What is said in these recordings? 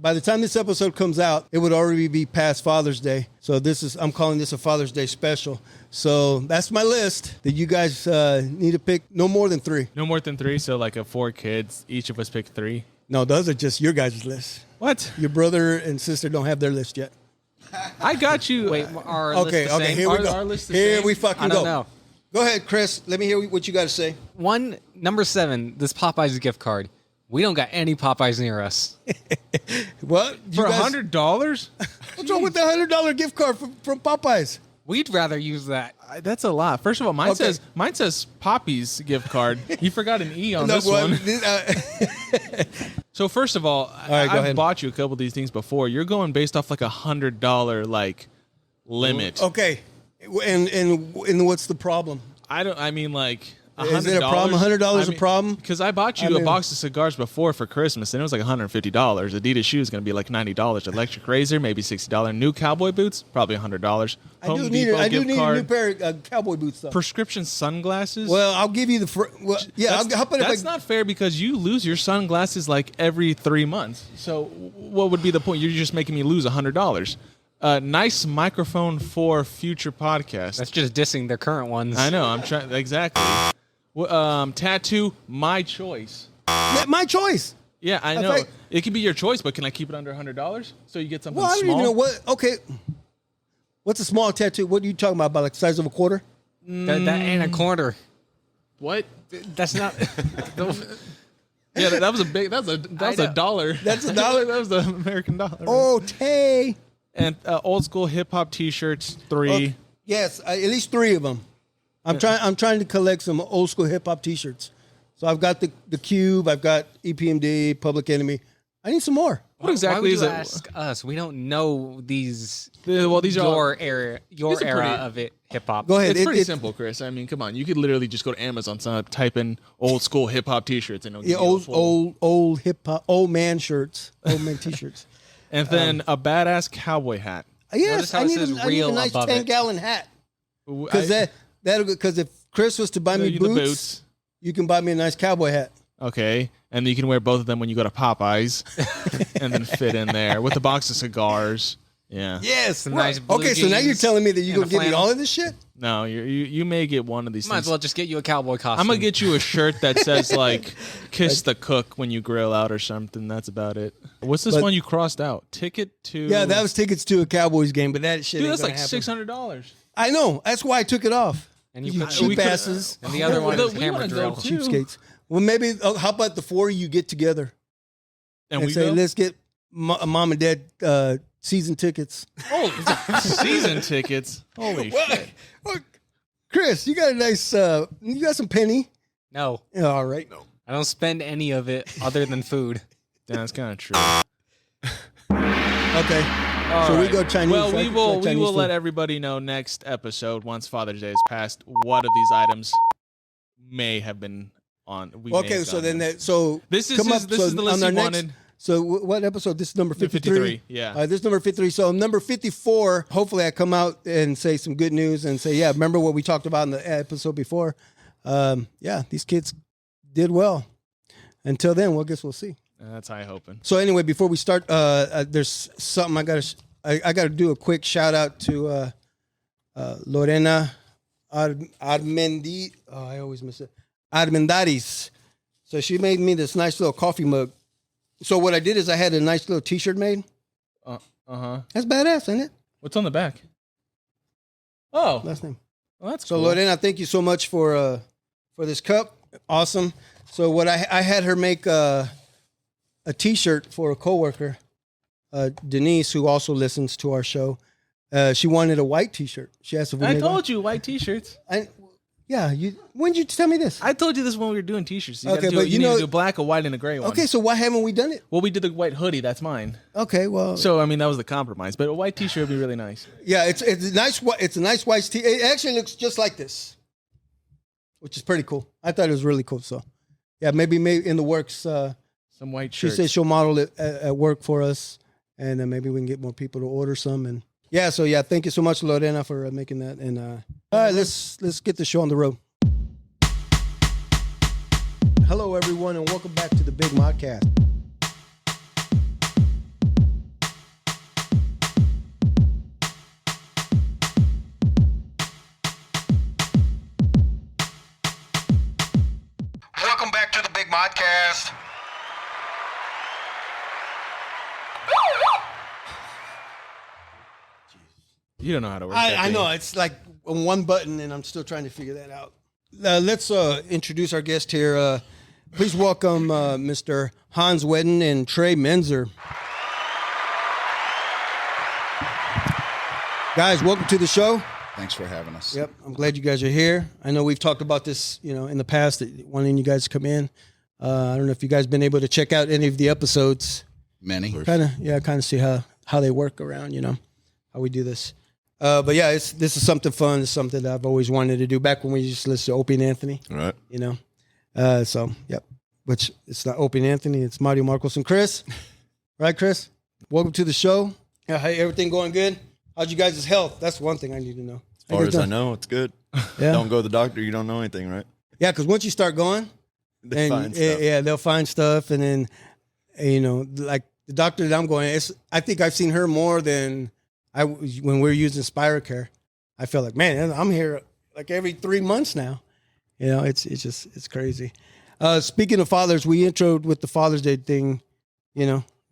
by the time this episode comes out, it would already be past Father's Day. So I'm calling this a Father's Day special. So that's my list that you guys need to pick no more than 3. No more than 3. So like 4 kids, each of us pick 3. No, those are just your guys' lists. What? Your brother and sister don't have their list yet. I got you. Wait, our list the same? Here we go. Our list the here same? we fucking I go. don't know. Go ahead, Chris. Let me hear what you got to say. Number 7, this Popeyes gift card. We don't got any Popeyes near us. What? For $100? What's wrong with the $100 gift card from Popeyes? We'd rather use that. That's a lot. First of all, mine says Poppy's gift card. You forgot an E on this one. So first of all, right, I've bought you a couple of these things before. You're going based off like $100 like limit. Okay, and what's the problem? I mean like $100. Is it a problem? $100 a problem? Because I bought you a box of cigars before for Christmas, and it was like $150. Adidas shoes going to be like $90. Electric razor, maybe $60. New cowboy boots, probably $100. I do need a new pair of cowboy boots, though. Prescription sunglasses. Well, I'll give you That's not fair because you lose your sunglasses like every 3 months. So what would be the point? You're just making me lose $100. Nice microphone for future podcasts. That's just dissing their current ones. I know. I'm trying exactly. Tattoo, my choice. My choice. Yeah, I know. It can be your choice, but can I keep it under $100 so you get something small? Well, I don't even know what. Okay, what's a small tattoo? What are you talking about? About like the size of a quarter? That ain't a quarter. What? That's not. Yeah, that was a big. That's a dollar. That's a dollar. That was the American dollar. Oh, Tay. And old school hip hop T-shirts, 3. Yes, at least 3 of them. I'm trying to collect some old school hip hop T-shirts. So I've got the Cube, I've got EPMD, Public Enemy. I need some more. What exactly is it? Ask us. We don't know these. Well, these your are era of it hip hop. Go ahead. It's pretty simple, Chris. I mean, come on. You could literally just go to Amazon, type in old school hip hop T-shirts, and old hip hop, old man shirts, old man T-shirts, and then a badass cowboy hat. Yes, I need a nice 10-gallon hat. Because if Chris was to buy me boots, you can buy me a nice cowboy hat. Okay, and then you can wear both of them when you go to Popeyes, and then fit in there with a box of cigars. Yeah. Yes. Nice okay, so now you're telling me that you're gonna give me all of this shit? No, you may get one of these. Might as well just get you a cowboy costume. I'm gonna get you a shirt that says like "Kiss the Cook" when you grill out or something. That's about it. What's this one you crossed out? Ticket to? Yeah, that was tickets to a Cowboys game, but that shit. Dude, that's like $600. I know. That's why I took it off. And you cheap asses. And the other one is hammer drill. Cheapskates. Well, maybe. How about the 4 of you get together and we say, let's get mom and dad season tickets. Oh, season tickets! Holy shit! Well, Chris, you got a nice. You got some penny. No. Yeah, all right. No. I don't spend any of it other than food. Yeah, that's kind of true. Okay. All so right. we go Chinese. Well, we will let everybody know next episode once Father's Day is passed what of these items may have been on. Okay, so then this is the list you wanted. So what episode? This is number 53. 53, yeah. This is number 53. So number 54, hopefully I come out and say some good news and say, yeah, remember what we talked about in the episode before? Yeah, these kids did well. Until then, well, I guess we'll see. That's high hoping. So anyway, before we start, there's something I gotta do a quick shout out to Lorena Armendi. Oh, I always miss it. Armendaris. So she made me this nice little coffee mug. So what I did is I had a nice little T-shirt made. That's badass, isn't it? What's on the back? Oh, last name. Well, that's so cool. Lorena, thank you so much for this cup. Awesome. So what I had her make a T-shirt for a coworker, Denise, who also listens to our show. She wanted a white T-shirt. She asked if we I told you white T-shirts. Yeah, when did you tell me this? I told you this when we were doing T-shirts. You okay, but you need to do black, a white, and a gray one. Okay, so why haven't we done it? Well, we did the white hoodie. That's mine. Okay, well. So I mean, that was the compromise. But a white T-shirt would be really nice. Yeah, it's a nice. It's a nice white T. It actually looks just like this, which is pretty cool. I thought it was really cool. So, yeah, maybe in the works. Some white shirts. She said she'll model it at work for us, and then maybe we can get more people to order some. And yeah, so yeah, thank you so much, Lorena, for making that. And all right, let's get the show on the road. Hello, everyone, and welcome back to the Big Modcast. You don't know how to work. I know it's like one button, and I'm still trying to figure that out. Let's introduce our guest here. Please welcome Mr. Hans Weding and Trai Menzer. Guys, welcome to the show. Thanks for having us. Yep, I'm glad you guys are here. I know we've talked about this, in the past, that wanting you guys to come in. I don't know if you guys been able to check out any of the episodes. Many. Kind of see how they work around, how we do this. But yeah, this is something fun. It's something that I've always wanted to do back when we just listened to Opie and Anthony. All right. So, yep. Which it's not Opie and Anthony, it's Mario, Marcos, and Chris. Right, Chris? Welcome to the show. Hey, everything going good? How's you guys' health? That's one thing I need to know. As far as I know, it's good. Yeah. Don't go to the doctor. You don't know anything, right? Yeah, because once you start going, They find stuff. Yeah, they'll find stuff. And then, like the doctor that I'm going, I think I've seen her more than when we were using Spiracare. I feel like, man, I'm here like every 3 months now. It's crazy. Speaking of fathers, we introed with the Father's Day thing.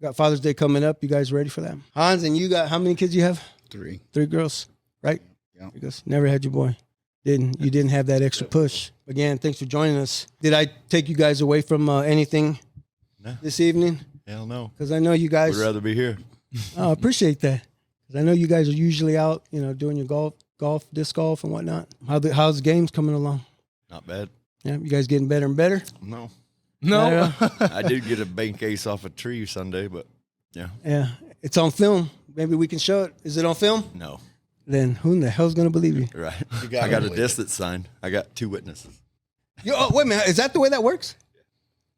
Got Father's Day coming up. You guys ready for that? Hans, and you got how many kids you have? 3. 3 girls, right? Yeah. Because never had your boy. You didn't have that extra push. Again, thanks for joining us. Did I take you guys away from anything this evening? Hell no. Because I know you guys. Would rather be here. I appreciate that. Because I know you guys are usually out, doing your disc golf and whatnot. How's the games coming along? Not bad. Yeah, you guys getting better and better? No. I I did get a bank case off a tree Sunday, but yeah. Yeah, it's on film. Maybe we can show it. Is it on film? No. Then who in the hell's going to believe you? Right. gotta I got a believe disc that's signed. I got 2 witnesses. Wait a minute. Is that the way that works?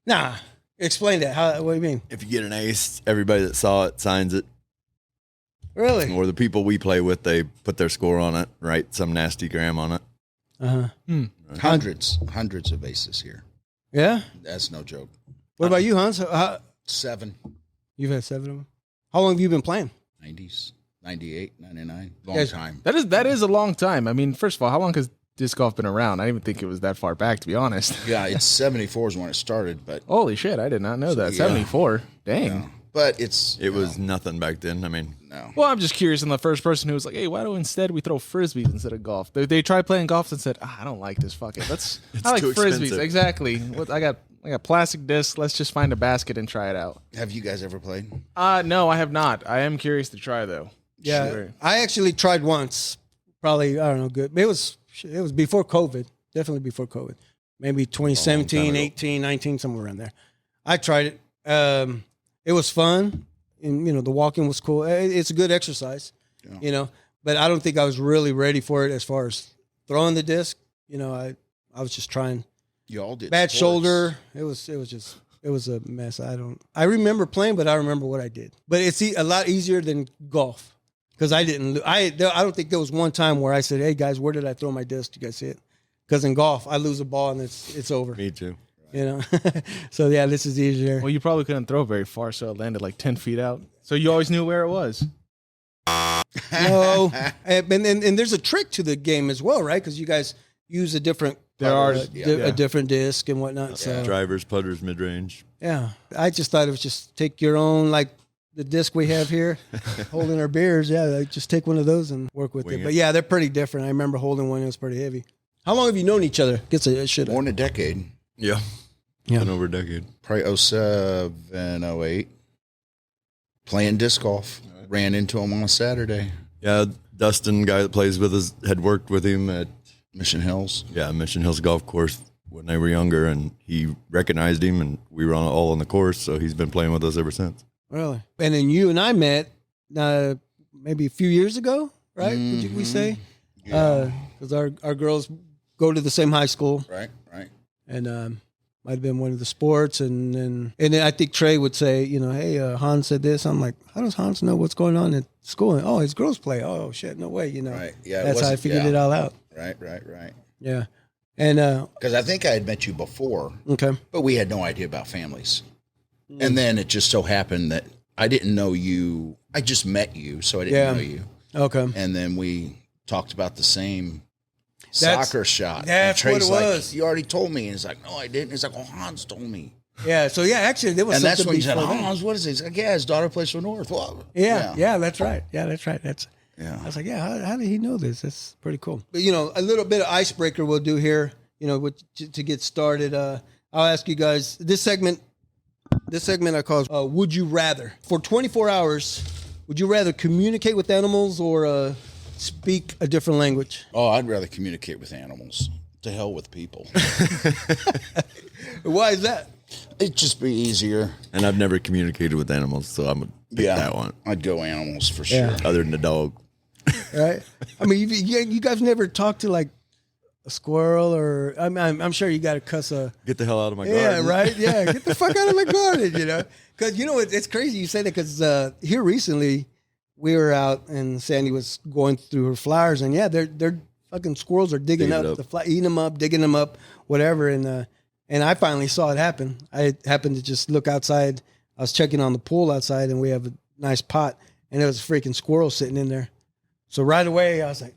Nah. Explain that. What do you mean? If you get an ace, everybody that saw it signs it. Really? Or the people we play with, they put their score on it, write some nasty gram on it. Uh-huh. Hundreds of aces here. Yeah? That's no joke. What about you, Hans? 7. You've had 7 of them. How long have you been playing? 90s, 98, 99. Long Yes. time. That is a long time. I mean, first of all, how long has disc golf been around? I didn't even think it was that far back, to be honest. Yeah, it's 74 is when it started, but Holy shit, I did not know that. yeah. 74. Dang. no. But It was nothing back then. I mean, no. Well, I'm just curious. I'm the first person who was like, "Hey, why don't instead we throw frisbees instead of golf?" They tried playing golf and said, "I don't like this. Fuck it. I like too frisbees." expensive. Exactly. I got plastic discs. Let's just find a basket and try it out. Have you guys ever played? No, I have not. I am curious to try though. Yeah. Sure. I actually tried once. Probably, I don't know, good. It was before COVID. Definitely before COVID. Maybe 2017, ago. 18, 19, somewhere around there. I tried it. It was fun. And, the walking was cool. It's a good exercise, but I don't think I was really ready for it as far as throwing the disc. I was just trying. You all did. Bad sports. shoulder. It was a mess. I remember playing, but I remember what I did. But it's a lot easier than golf because I don't think there was one time where I said, "Hey guys, where did I throw my disc? Do you guys see it?" Because in golf, I lose a ball and it's over. me too. So yeah, this is easier. Well, you probably couldn't throw very far, so it landed like 10 feet out. So you always knew where it was. No, and there's a trick to the game as well, right? Because you guys use a different a different disc and whatnot. So Drivers, putters, mid range. yeah, I just thought it was just take your own, like the disc we have here, holding our beers. Yeah, like just take one of those and work with Wing it. it. But yeah, they're pretty different. I remember holding one; it was pretty heavy. How long have you known each other? Gets a shit. More than a decade. Yeah. Yeah. Been over a decade. Probably 07, 08. Playing disc golf. Ran into him on a Saturday. Yeah. Dustin, guy that plays with us, had worked with him at Mission Hills. Mission Hills Golf Course when they were younger, and he recognized him, and we were all on the course, so he's been playing with us ever since. Really? And then you and I met maybe a few years ago, right? Would we say? Because our girls go to the same high school, Right. and might have been one of the sports, and then I think Trai would say, hey, Hans said this. I'm like, how does Hans know what's going on at school? And, his girls play. Oh shit, no way, Right. Yeah. That's how I figured it all out. Right. Yeah, and Because I think I had met you before, okay, but we had no idea about families. And then it just so happened that I didn't know you. I just met you, so I didn't know you. okay. And then we talked about the same That's- soccer shot. that's And Trey's what it like, was. You already told me. And he's like, no, I didn't. He's like, well, Hans told me. Yeah, so yeah, actually, there was And that's something when you said, before that. Hans, what is it? He's like, yeah, his daughter plays for North. Well, Yeah, that's right. Yeah, that's right. Yeah. I was like, yeah, how did he know this? That's pretty cool. But, you know, a little bit of icebreaker we'll do here, you know, to get started. I'll ask you guys, this segment I call Would You Rather. For 24 hours, would you rather communicate with animals or speak a different language? Oh, I'd rather communicate with animals. To hell with people. Why is that? It'd just be easier. And I've never communicated with animals, so I'm going to pick that one. I'd go animals for Yeah. sure. Other than the dog. Right? I mean, you guys never talked to like a squirrel or I'm sure you got to cuss a. Get the hell out of my Yeah, garden. right. Yeah, get the fuck out of my garden. You know, because you know it's crazy you say that because here recently we were out and Sandy was going through her flowers and yeah, they're fucking squirrels are digging up the eating them up, digging them up, whatever. And I finally saw it happen. I happened to just look outside. I was checking on the pool outside, and we have a nice pot, and there was a freaking squirrel sitting in there. So right away, I was like,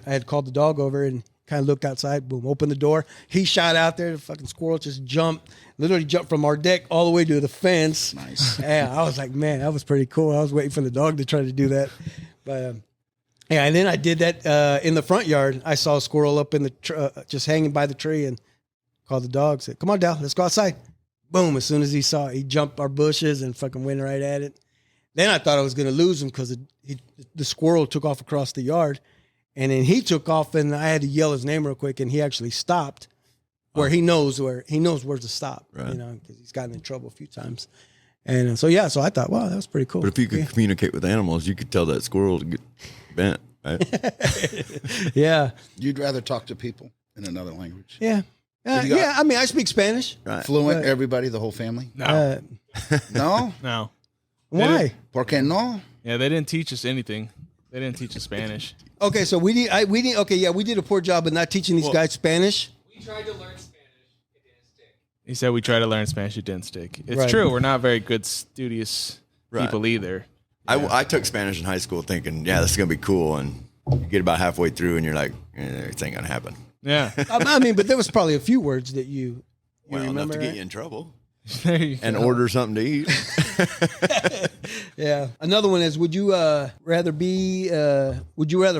I had called the dog over and kind of looked outside. Boom, opened the door. He shot out there. The fucking squirrel just literally jumped from our deck all the way to the fence. Nice. Yeah, I was like, man, that was pretty cool. I was waiting for the dog to try to do that, but. Yeah, and then I did that in the front yard. I saw a squirrel up in the just hanging by the tree and called the dog. Said, "Come on, Dal, let's go outside." Boom! As soon as he saw it, he jumped our bushes and fucking went right at it. Then I thought I was going to lose him because the squirrel took off across the yard, and then he took off, and I had to yell his name real quick, and he actually stopped where he knows where to stop. Right. You know, because he's gotten in trouble a few times. And so I thought, wow, that was pretty cool. But if you could communicate with animals, you could tell that squirrel to get bent, right? Yeah. You'd rather talk to people in another language? Yeah. Yeah, I mean, I speak Spanish. Right. Fluent, everybody, the whole family? No. No? No. Why? ¿Por qué no? Yeah, they didn't teach us anything. They didn't teach us Spanish. Okay, so we did a poor job of not teaching these guys Spanish. We tried to learn Spanish. It didn't stick. He said we tried to learn Spanish, it didn't stick. It's Right. true. We're not very good, studious people either. I took Spanish in high school thinking, yeah, this is going to be cool. And you get about halfway through and you're like, this ain't going to happen. Yeah. I mean, but there was probably a few words that you Well, enough remember, to get right? you in trouble. There you And go. order something to eat. Yeah. Another one is: Would you rather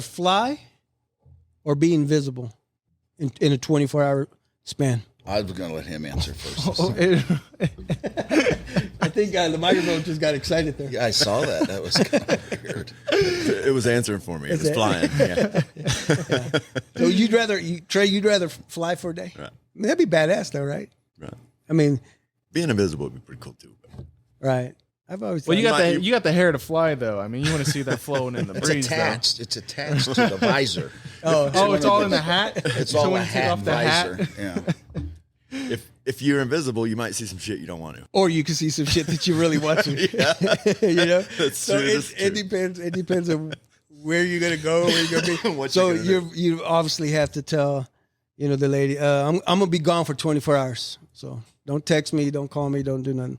fly or be invisible in a 24-hour span? I was going to let him answer first. I think the microphone just got excited there. Yeah, I saw that. That was kind of weird. It was answering for me. It was it? flying. Yeah. So Trey, you'd rather fly for a day? Right. I mean, that'd be badass, though, right? Right. I mean, Being invisible would be pretty cool too. right. I've always Well, thought- you got the hair to fly, though. I mean, you want to see that flowing in the It's breeze, attached. It's attached to the visor. Oh, it's all in the hat? It's So all when a you take hat off the visor. hat- Yeah. If you're invisible, you might see some shit you don't want to. or you can see some shit that you really want to. You know, That's so true, that's it true. depends. It depends on where you're gonna go, where you're gonna be. What So you're gonna you obviously have to tell, the lady, I'm gonna be gone for 24 hours. So don't text me, don't call me, don't do nothing.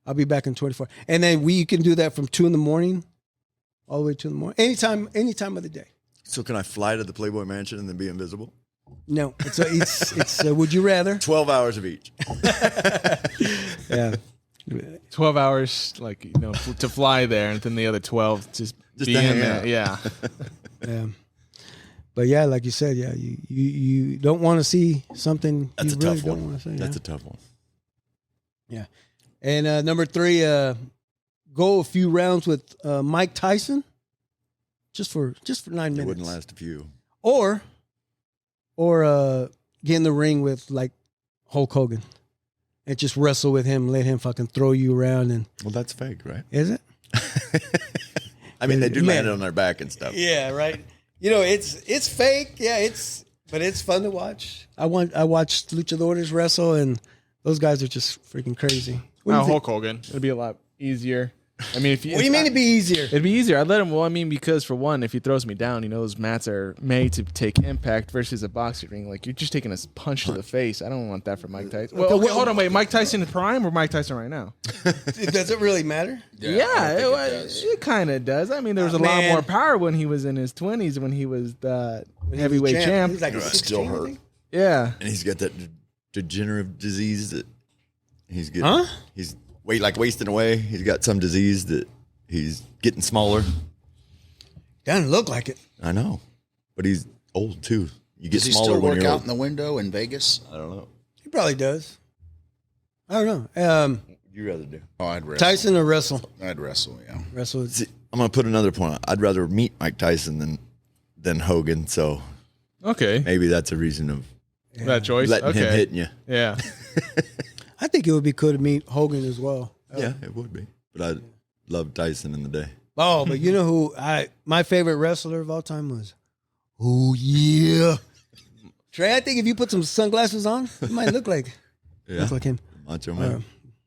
I'll be back in 24. And then you can do that from 2 a.m. all the way to 2 a.m. Any time of the day. So can I fly to the Playboy Mansion and then be invisible? No, it's would you rather? 12 hours of each. Yeah. 12 hours, to fly there, and then the other 12 just be to in hang there. out. Yeah. Yeah. But yeah, like you said, yeah, you don't want to see something That's you a really tough don't one. want to see. That's a tough one. Yeah. And number 3, go a few rounds with Mike Tyson, just for 9 minutes. It wouldn't last a few. Or get in the ring with like Hulk Hogan and just wrestle with him, let him fucking throw you around. And Well, that's fake, right? is it? I mean, they do Man. land on their back and stuff. Yeah, right. It's fake. Yeah, but it's fun to watch. I watched luchadores wrestle, and those guys are just freaking crazy. What do you think? Hulk Hogan. It'd be a lot easier. I mean, if you. What do you mean it'd be easier? It'd be easier. I'd let him. Well, I mean, because for one, if he throws me down, those mats are made to take impact versus a boxing ring. Like, you're just taking a punch to the face. I don't want that for Mike Tyson. Well, okay, hold on, wait. Mike Tyson in prime or Mike Tyson right now? Does it really matter? It kind of does. I mean, there was a lot more power when he was in his 20s, when he was the heavyweight champ. He's like a Right. 16, Still I hurt. think. Yeah. And he's got that degenerative disease that he's getting. Huh? He's wasting away. He's got some disease that he's getting smaller. Doesn't look like it. I know, but he's old too. You get Does he smaller still when work you're out old. in the window in Vegas? I don't know. He probably does. I don't know. You rather do? Oh, I'd wrestle. Tyson or Russell? I'd wrestle, yeah. Russell. See, I'm gonna put another point. I'd rather meet Mike Tyson than Hogan. So Okay. maybe that's a reason of That choice. letting Okay. him hitting you. Yeah. I think it would be cool to meet Hogan as well. Yeah, it would be. But I love Tyson in the day. Oh, but you know who my favorite wrestler of all time was? Oh yeah, Trai. I think if you put some sunglasses on, you might look like him. Macho Man.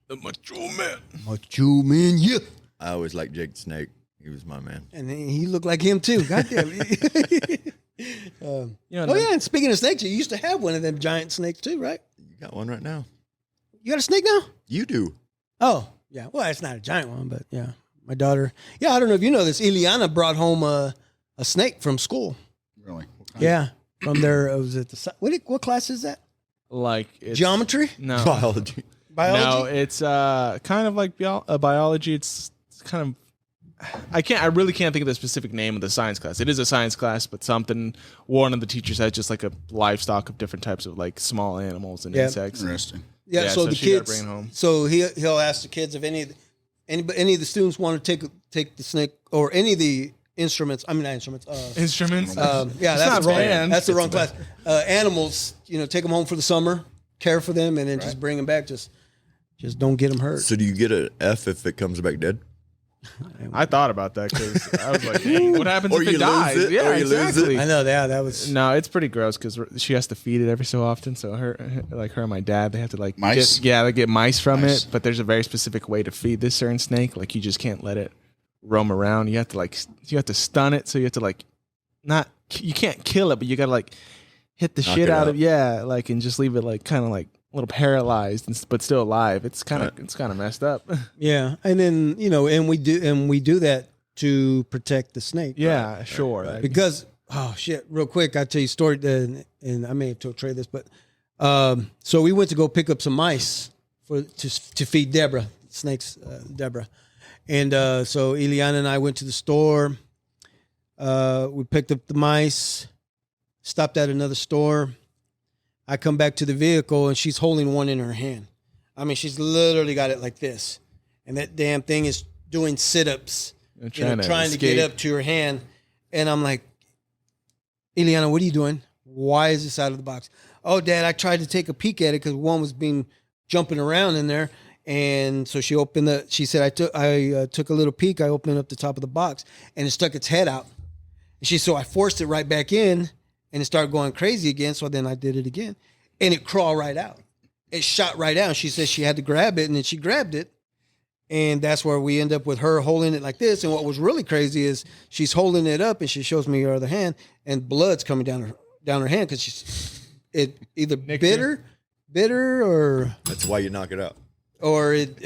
The Macho Man. Macho Man, yeah. I always liked Jake the Snake. He was my man. And he looked like him too. Goddamn. You know, Oh yeah, and speaking of snakes, you used to have one of them giant snakes too, right? You got one right now. You got a snake now? You do. Oh yeah. Well, it's not a giant one, but yeah, my daughter. Yeah, I don't know if you know this. Ileana brought home a snake from school. Really? Yeah, from their was it what class is that? like it's, Geometry, No. Biology. biology. No, it's kind of like biology. It's kind of I really can't think of the specific name of the science class. It is a science class, but one of the teachers has just like a livestock of different types of like small animals and insects. Interesting. Yeah, Yeah, so so the she gotta kids. bring it home. So he'll ask the kids if any of the students want to take the snake or any of the instruments. I mean, not instruments. Instruments. Yeah, It's that's not the wrong. band. That's the wrong class. Animals. Take them home for the summer, care for them, and then just bring them back. Just don't get them hurt. So do you get an F if it comes back dead? I thought about that because I was like, dang, what happens Or if you it lose dies? it, Yeah, or you lose it. exactly. I know that was. No, it's pretty gross because she has to feed it every so often. So her and my dad, they have to like Mice? they get mice from Mice. it. But there's a very specific way to feed this certain snake. Like you just can't let it roam around. You have to stun it. So you have to you can't kill it, but you gotta like hit the Knock shit it out out. of and just leave it like kind of like a little paralyzed but still alive. It's kind of messed up. Yeah, and then and we do that to protect the snake. Yeah, sure. Because real quick, I'll tell you a story, and I may have told Trey this, but so we went to go pick up some mice to feed Deborah, Deborah, and so Ileana and I went to the store. We picked up the mice, stopped at another store. I come back to the vehicle and she's holding one in her hand. I mean, she's literally got it like this, and that damn thing is doing sit-ups. Trying to get up to her hand. And I'm like, Ileana, what are you doing? Why is this out of the box? Oh, Dad, I tried to take a peek at it because one was jumping around in there. And so she said, I took a little peek. I opened up the top of the box and it stuck its head out. And so I forced it right back in and it started going crazy again. So then I did it again and it crawled right out. It shot right out. She said she had to grab it and then she grabbed it. And that's where we end up with her holding it like this. And what was really crazy is she's holding it up and she shows me her other hand and blood's coming down her hand because it either bitter or That's why you knock it out. or it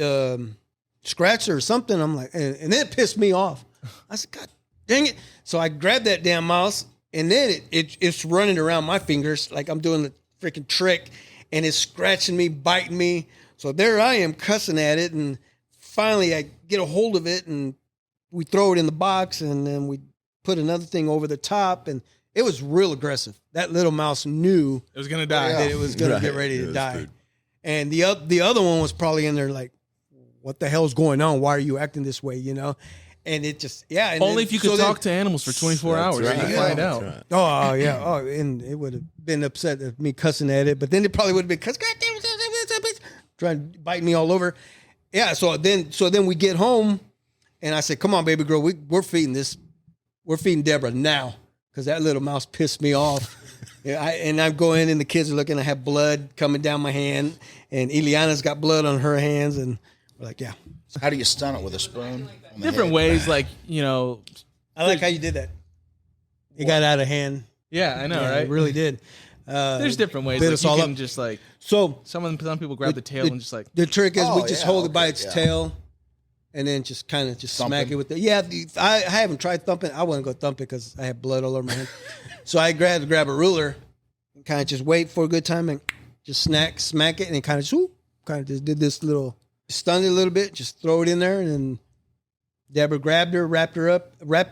scratched her or something. I'm like, and then it pissed me off. I said, God dang it. So I grabbed that damn mouse and then it's running around my fingers like I'm doing the freaking trick and it's scratching me, biting me. So there I am cussing at it, and finally I get a hold of it and we throw it in the box and then we put another thing over the top, and it was real aggressive. That little mouse knew It was gonna die. that it was going to get ready to die. And the other one was probably in there like, what the hell's going on? Why are you acting this way? And it just, yeah. And Only if you could talk to animals for 24 That's hours, right. you can Yeah. find out. That's right. Oh, yeah. Oh, and it would have been upset at me cussing at it, but then it probably would have been cuss, God damn it, trying to bite me all over. Yeah. So then we get home and I said, come on, baby girl, we're feeding Deborah now. Cause that little mouse pissed me off. Yeah, and I'm going and the kids are looking, I have blood coming down my hand and Ileana's got blood on her hands. And we're like, yeah. How do you stun it with a spoon? On the Different head? ways, like I like how you did that. It got out of hand. yeah, I know, Yeah, right? It really did. There's different ways. bit Like us you all can up. just like So some people grab the tail and just like the trick is we Oh, just yeah, hold it by okay, its yeah. tail, and then just kind of just Thump smack it. it with the. Yeah, I haven't tried thumping. I wouldn't go thump it because I have blood all over my hand. So I grab a ruler, and kind of just wait for a good time and just smack it, and it kind of just did this little stun it a little bit, just throw it in there, and then Deborah grabbed her, wrapped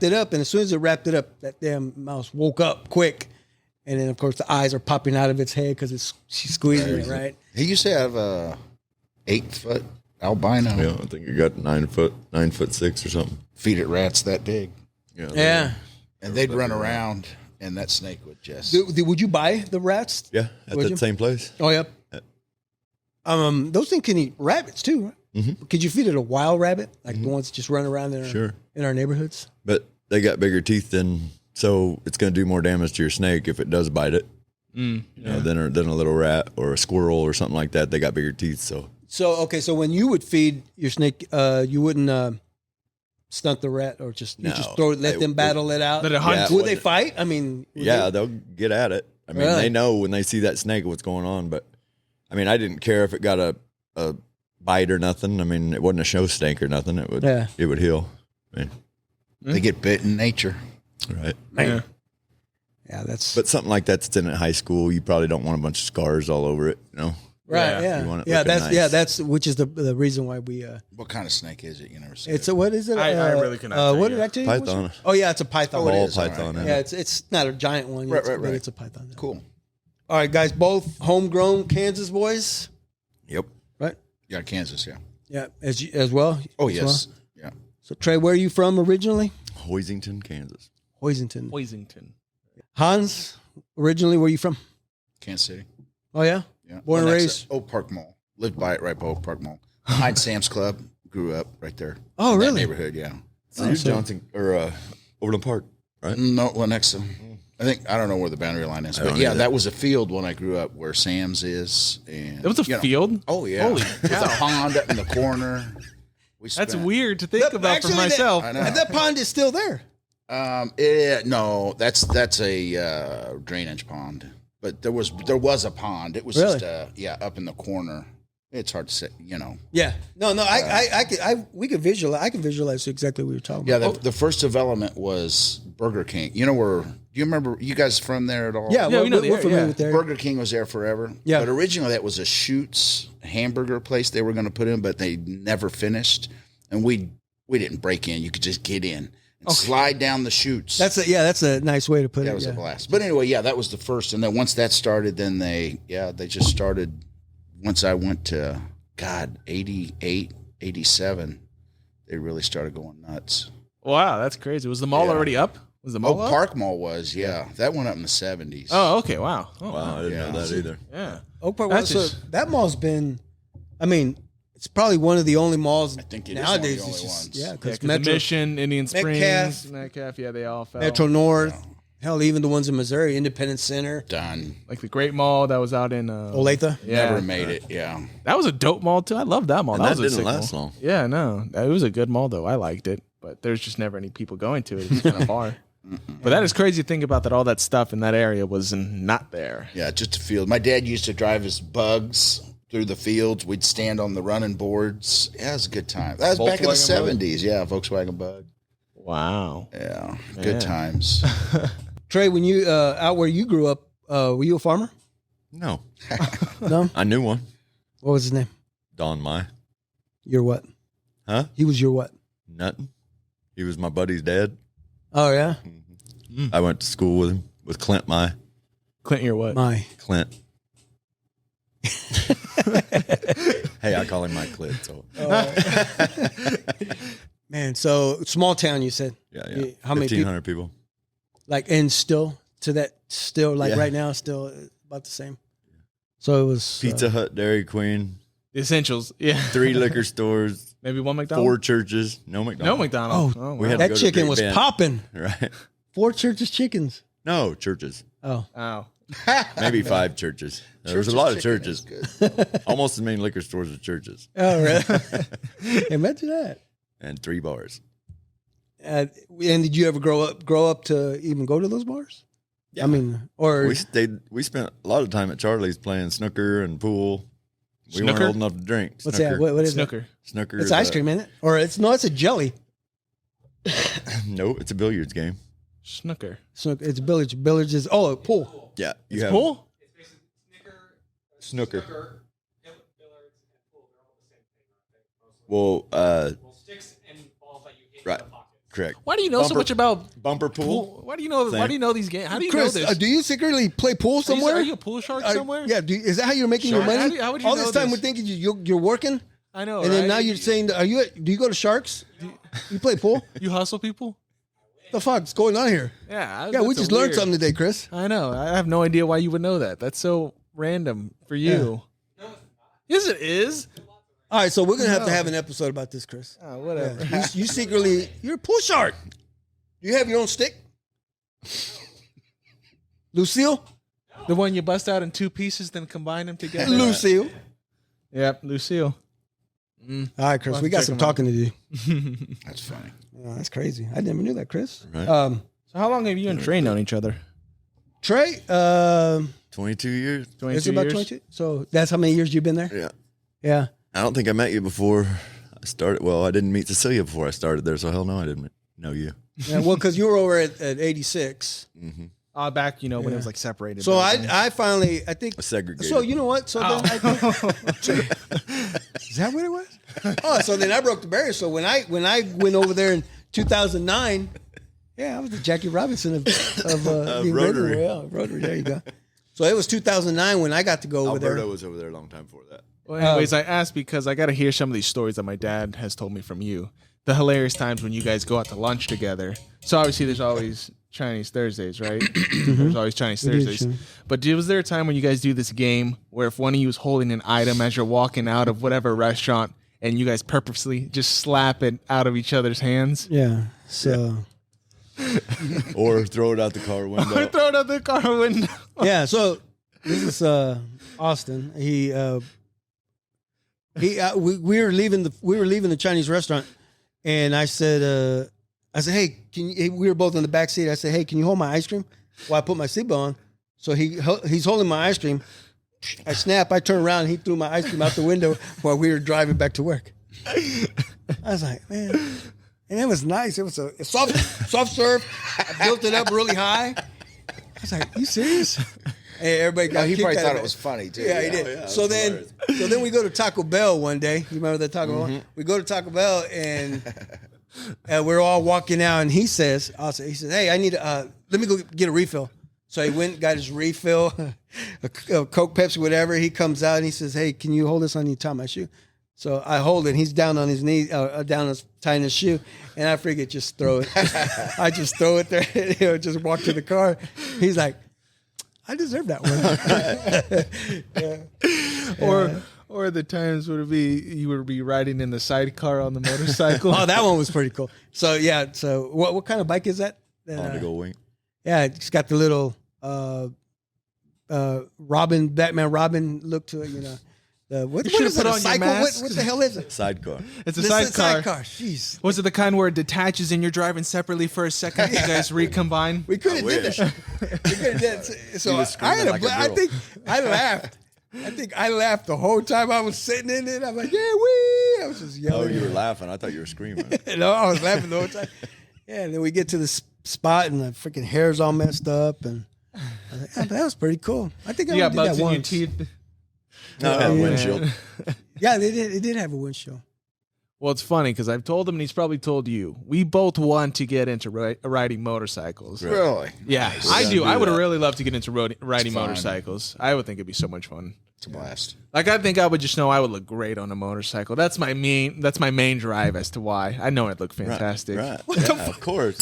it up, and as soon as it wrapped it up, that damn mouse woke up quick. And then, of course, the eyes are popping out of its head because she's squeezing it, right? He used to have a 8-foot albino. Yeah, I think it got 9'6" or something. Feed it rats that big. Yeah. And they'd run around, and that snake would just... Would you buy the rats? Yeah, at that same place. Oh, yep. Those things can eat rabbits, too, right? Mm-hmm. Could you feed it a wild rabbit? Like the ones that just run around in our neighborhoods? But they got bigger teeth so it's going to do more damage to your snake if it does bite it. You know, than a little rat or a squirrel or something like that. They got bigger teeth, so when you would feed your snake, you wouldn't stunt the rat or just let them battle it out. Let it hunt. Yeah, Would they fight? I mean, they'll get at it. I mean, They know when they see that snake what's going on. But I mean, I didn't care if it got a bite or nothing. I mean, it wasn't a show snake or nothing. It would heal. I mean, they get bit in nature. Right. Man. Yeah, that's... But something like that's in high school, you probably don't want a bunch of scars all over it, you know? Right, You want it looking nice. That's which is the reason why we... What kind of snake is it? You never see It's it. what is it? I really cannot tell what you. did I tell you? Python. Oh, yeah, it's a python. Ball python. Right. Yeah, it's not a giant one. Right. But it's a python. Cool. All right, guys, both homegrown Kansas boys, Yep. right? Yeah, Kansas, yeah. Yeah, as well. Oh, As yes. well? Yeah. So, Trey, where are you from originally? Hoisington, Kansas. Hoisington. Poisington. Hans, originally, where are you from? Kansas City. Oh, yeah? Yeah. Born and Next raised? to Oak Park Mall. Lived by it right by Oak Park Mall. Behind Sam's Club. Grew up right there. Oh, in that really? neighborhood, yeah. So you're Johnson or Overland Park, right? No, well, next to... I don't know where the boundary line is. But yeah, that was a field when I grew up where Sam's is. And It was a field? Oh, yeah. Holy With a pond up in the corner. That's weird to think about for Actually, myself. I know. And that pond is still there. No, that's a drainage pond. But there was a pond. It was Really? just up in the corner. It's hard to say, you know. Yeah. No, we could visualize. I can visualize exactly what you're talking Yeah, about. the first development was Burger King. You know where? Do you remember? You guys from there at all? Yeah, we know the we're area, familiar yeah. with that. Burger King was there forever. Yeah. But originally that was a Schutz hamburger place they were going to put in, but they never finished. And we didn't break in. You could just get in and slide down the chutes. That's a nice way to put it. That was a blast. But anyway, that was the first. And then once that started, then they just started. Once I went to 88, 87, they really started going nuts. Wow, that's crazy. Was the mall already up? Was the mall up? Park Mall was, yeah. That went up in the 70s. Oh, okay. Wow. Oh, Wow, I didn't know that either. Yeah. Oak Park. That's So just- that mall's been. I mean, it's probably one of the only malls. I think it is one of the nowadays. only It's just, ones. yeah, Yeah, because 'cause the Metro, Mission, Indian Springs, Metcalf, they all fell. Metro North, hell, even the ones in Missouri, Independence Center, Done. Like the Great Mall that was out in Olathe. Yeah. Never made it, yeah. That was a dope mall too. I love that mall. And that that was a didn't sick last mall. long. Yeah, no, it was a good mall though. I liked it, but there's just never any people going to it. It's kind of far. But that is crazy to think about that all that stuff in that area was not there. Yeah, just a field. My dad used to drive his bugs through the fields. We'd stand on the running boards. Yeah, it was a good time. That was back in the Volkswagen Bug? 70s. Yeah, Volkswagen Bug. Wow. Yeah, good times. Trey, when you out where you grew up, were you a farmer? No. No. I knew one. What was his name? Don Mai. Your what? Huh? He was your what? Nothing. He was my buddy's dad. Oh yeah, I went to school with him, with Clint Mai. Clint, you're what? my. Clint. Hey, I call him my Clint. So Man, so small town. You said. yeah. How many people? 1,500 people. Like, and still like Yeah. right now, still about the same. So it was Pizza Hut, Dairy Queen, The essentials. Yeah. 3 liquor stores, Maybe one McDonald's. 4 churches, no No McDonald's. McDonald's. Oh, Oh, we wow. had to that go to chicken Big was Ben. popping. Right? 4 churches chickens. No, churches. Oh, Wow. Maybe 5 churches. There was a lot of churches. Almost as many liquor stores as churches. oh, really? Imagine that. And 3 bars. And did you ever grow up to even go to those bars? Yeah. I mean, or We spent a lot of time at Charlie's playing snooker and pool. We weren't Snooker? old enough to drink. what's snooker. that? What is Snooker. it? Snooker. It's is ice cream, isn't it? Or it's a jelly. No, it's a billiards game. Snooker. It's billiards. Billiards is a pool. Yeah. You It's have pool? snooker. Well, Sticks and balls that you Right. Correct. Why do you know so much about bumper pool? Why do you know? Same. Why do you know these games? How do you Chris, know this? do you secretly play pool somewhere? Are you a pool shark somewhere? Yeah. Is that how you're making your money? How would you All know this time this? we're thinking you're working, I know. and then right? now you're saying, do you go to Sharks? You play pool? you hustle people. The fuck's going on here? Yeah. Yeah, we that's just a learned weird- something today, Chris. I know. I have no idea why you would know that. That's so random for you. Yes, it is. All right, so we're gonna have to have an episode about this, Chris. Oh, whatever. Yeah. You secretly, you're a pool shark. Do you have your own stick, Lucille? The one you bust out in two pieces, then combine them together. Lucille. Yep, Lucille. All right, Chris, We'll we got check some them out. talking to do. That's funny. Oh, that's crazy. I never knew that, Chris. Right. So how long have you and Trai known each other? Trey, 22 years. 22 it's about years? 22. So that's how many years you've been there? Yeah. Yeah. I don't think I met you before I started. Well, I didn't meet Cecilia before I started there, so hell no, I didn't know you. Yeah, well, because you were over at 86. Back, when it was like separated. So buildings. I finally, I think. Segregated. So you know what? So then I think, is that what it was? Oh, so then I broke the barrier. So when I went over there in 2009, yeah, I was the Jackie Robinson of the Rotary. Yeah, Rotary. There you go. So it was 2009 when I got to go over Alberto there. was over there a long time before that. Well, anyways, I asked because I got to hear some of these stories that my dad has told me from you. The hilarious times when you guys go out to lunch together. So obviously there's always Chinese Thursdays, right? There's always Chinese Thursdays. But was there a time when you guys do this game where if one of you is holding an item as you're walking out of whatever restaurant and you guys purposely just slap it out of each other's hands? Yeah. So Or throw it out the car window. Or throw it out the car window. yeah. So this is Austin. We were leaving the Chinese restaurant, and I said, hey, we were both in the back seat. I said, hey, can you hold my ice cream while I put my seatbelt on? So he's holding my ice cream. I snap. I turn around, and he threw my ice cream out the window while we were driving back to work. I was like, man, and it was nice. It was a soft serve. I built it up really high. I was like, you serious? Hey, everybody got He kicked probably out thought of it was funny too. Yeah, he did. yeah, so that's then we go to Taco Bell one day. You remember that Taco Bell? We go to Taco Bell and we're all walking out, and he says, hey, I need let me go get a refill. So he went, got his refill, a Coke, Pepsi, whatever. He comes out and he says, hey, can you hold this on your tie my shoe? So I hold it. He's down on his knee, tying his shoe, and I figured just throw it. I just throw it there, just walk to the car. He's like, I deserve that one. Or the times would it be you would be riding in the sidecar on the motorcycle. Oh, that one was pretty cool. So yeah, so what kind of bike is that? On the go wing. Yeah, it's got the little Batman Robin look to it, What should've is put it, a on your cycle? mask. What the hell is it? Sidecar. It's a This is sidecar. Jeez. Was it the kind where it detaches and you're driving separately for a second? You guys recombine. We could have did wish. that. We could have did. So was I had screaming like a I girl. think I laughed. I laughed the whole time I was sitting in it. I'm like, yeah, wee. I was just Oh, yelling. you were laughing. I thought you were screaming. No, I was laughing the whole time. Yeah, and then we get to the spot and the freaking hair's all messed up, and I was like, that was pretty cool. I think I You only got did bugs that in your once. teeth. No, windshield. Yeah, it did have a windshield. Well, it's funny because I've told him and he's probably told you. We both want to get into riding motorcycles. Really? Yeah, We're I gonna do. do I would that. really love to get into riding fun. motorcycles. I would think it'd be so much fun. It's a blast. Like I think I would just know I would look great on a motorcycle. That's my main drive as to why. I know I'd look fantastic. Right. Yeah, of course.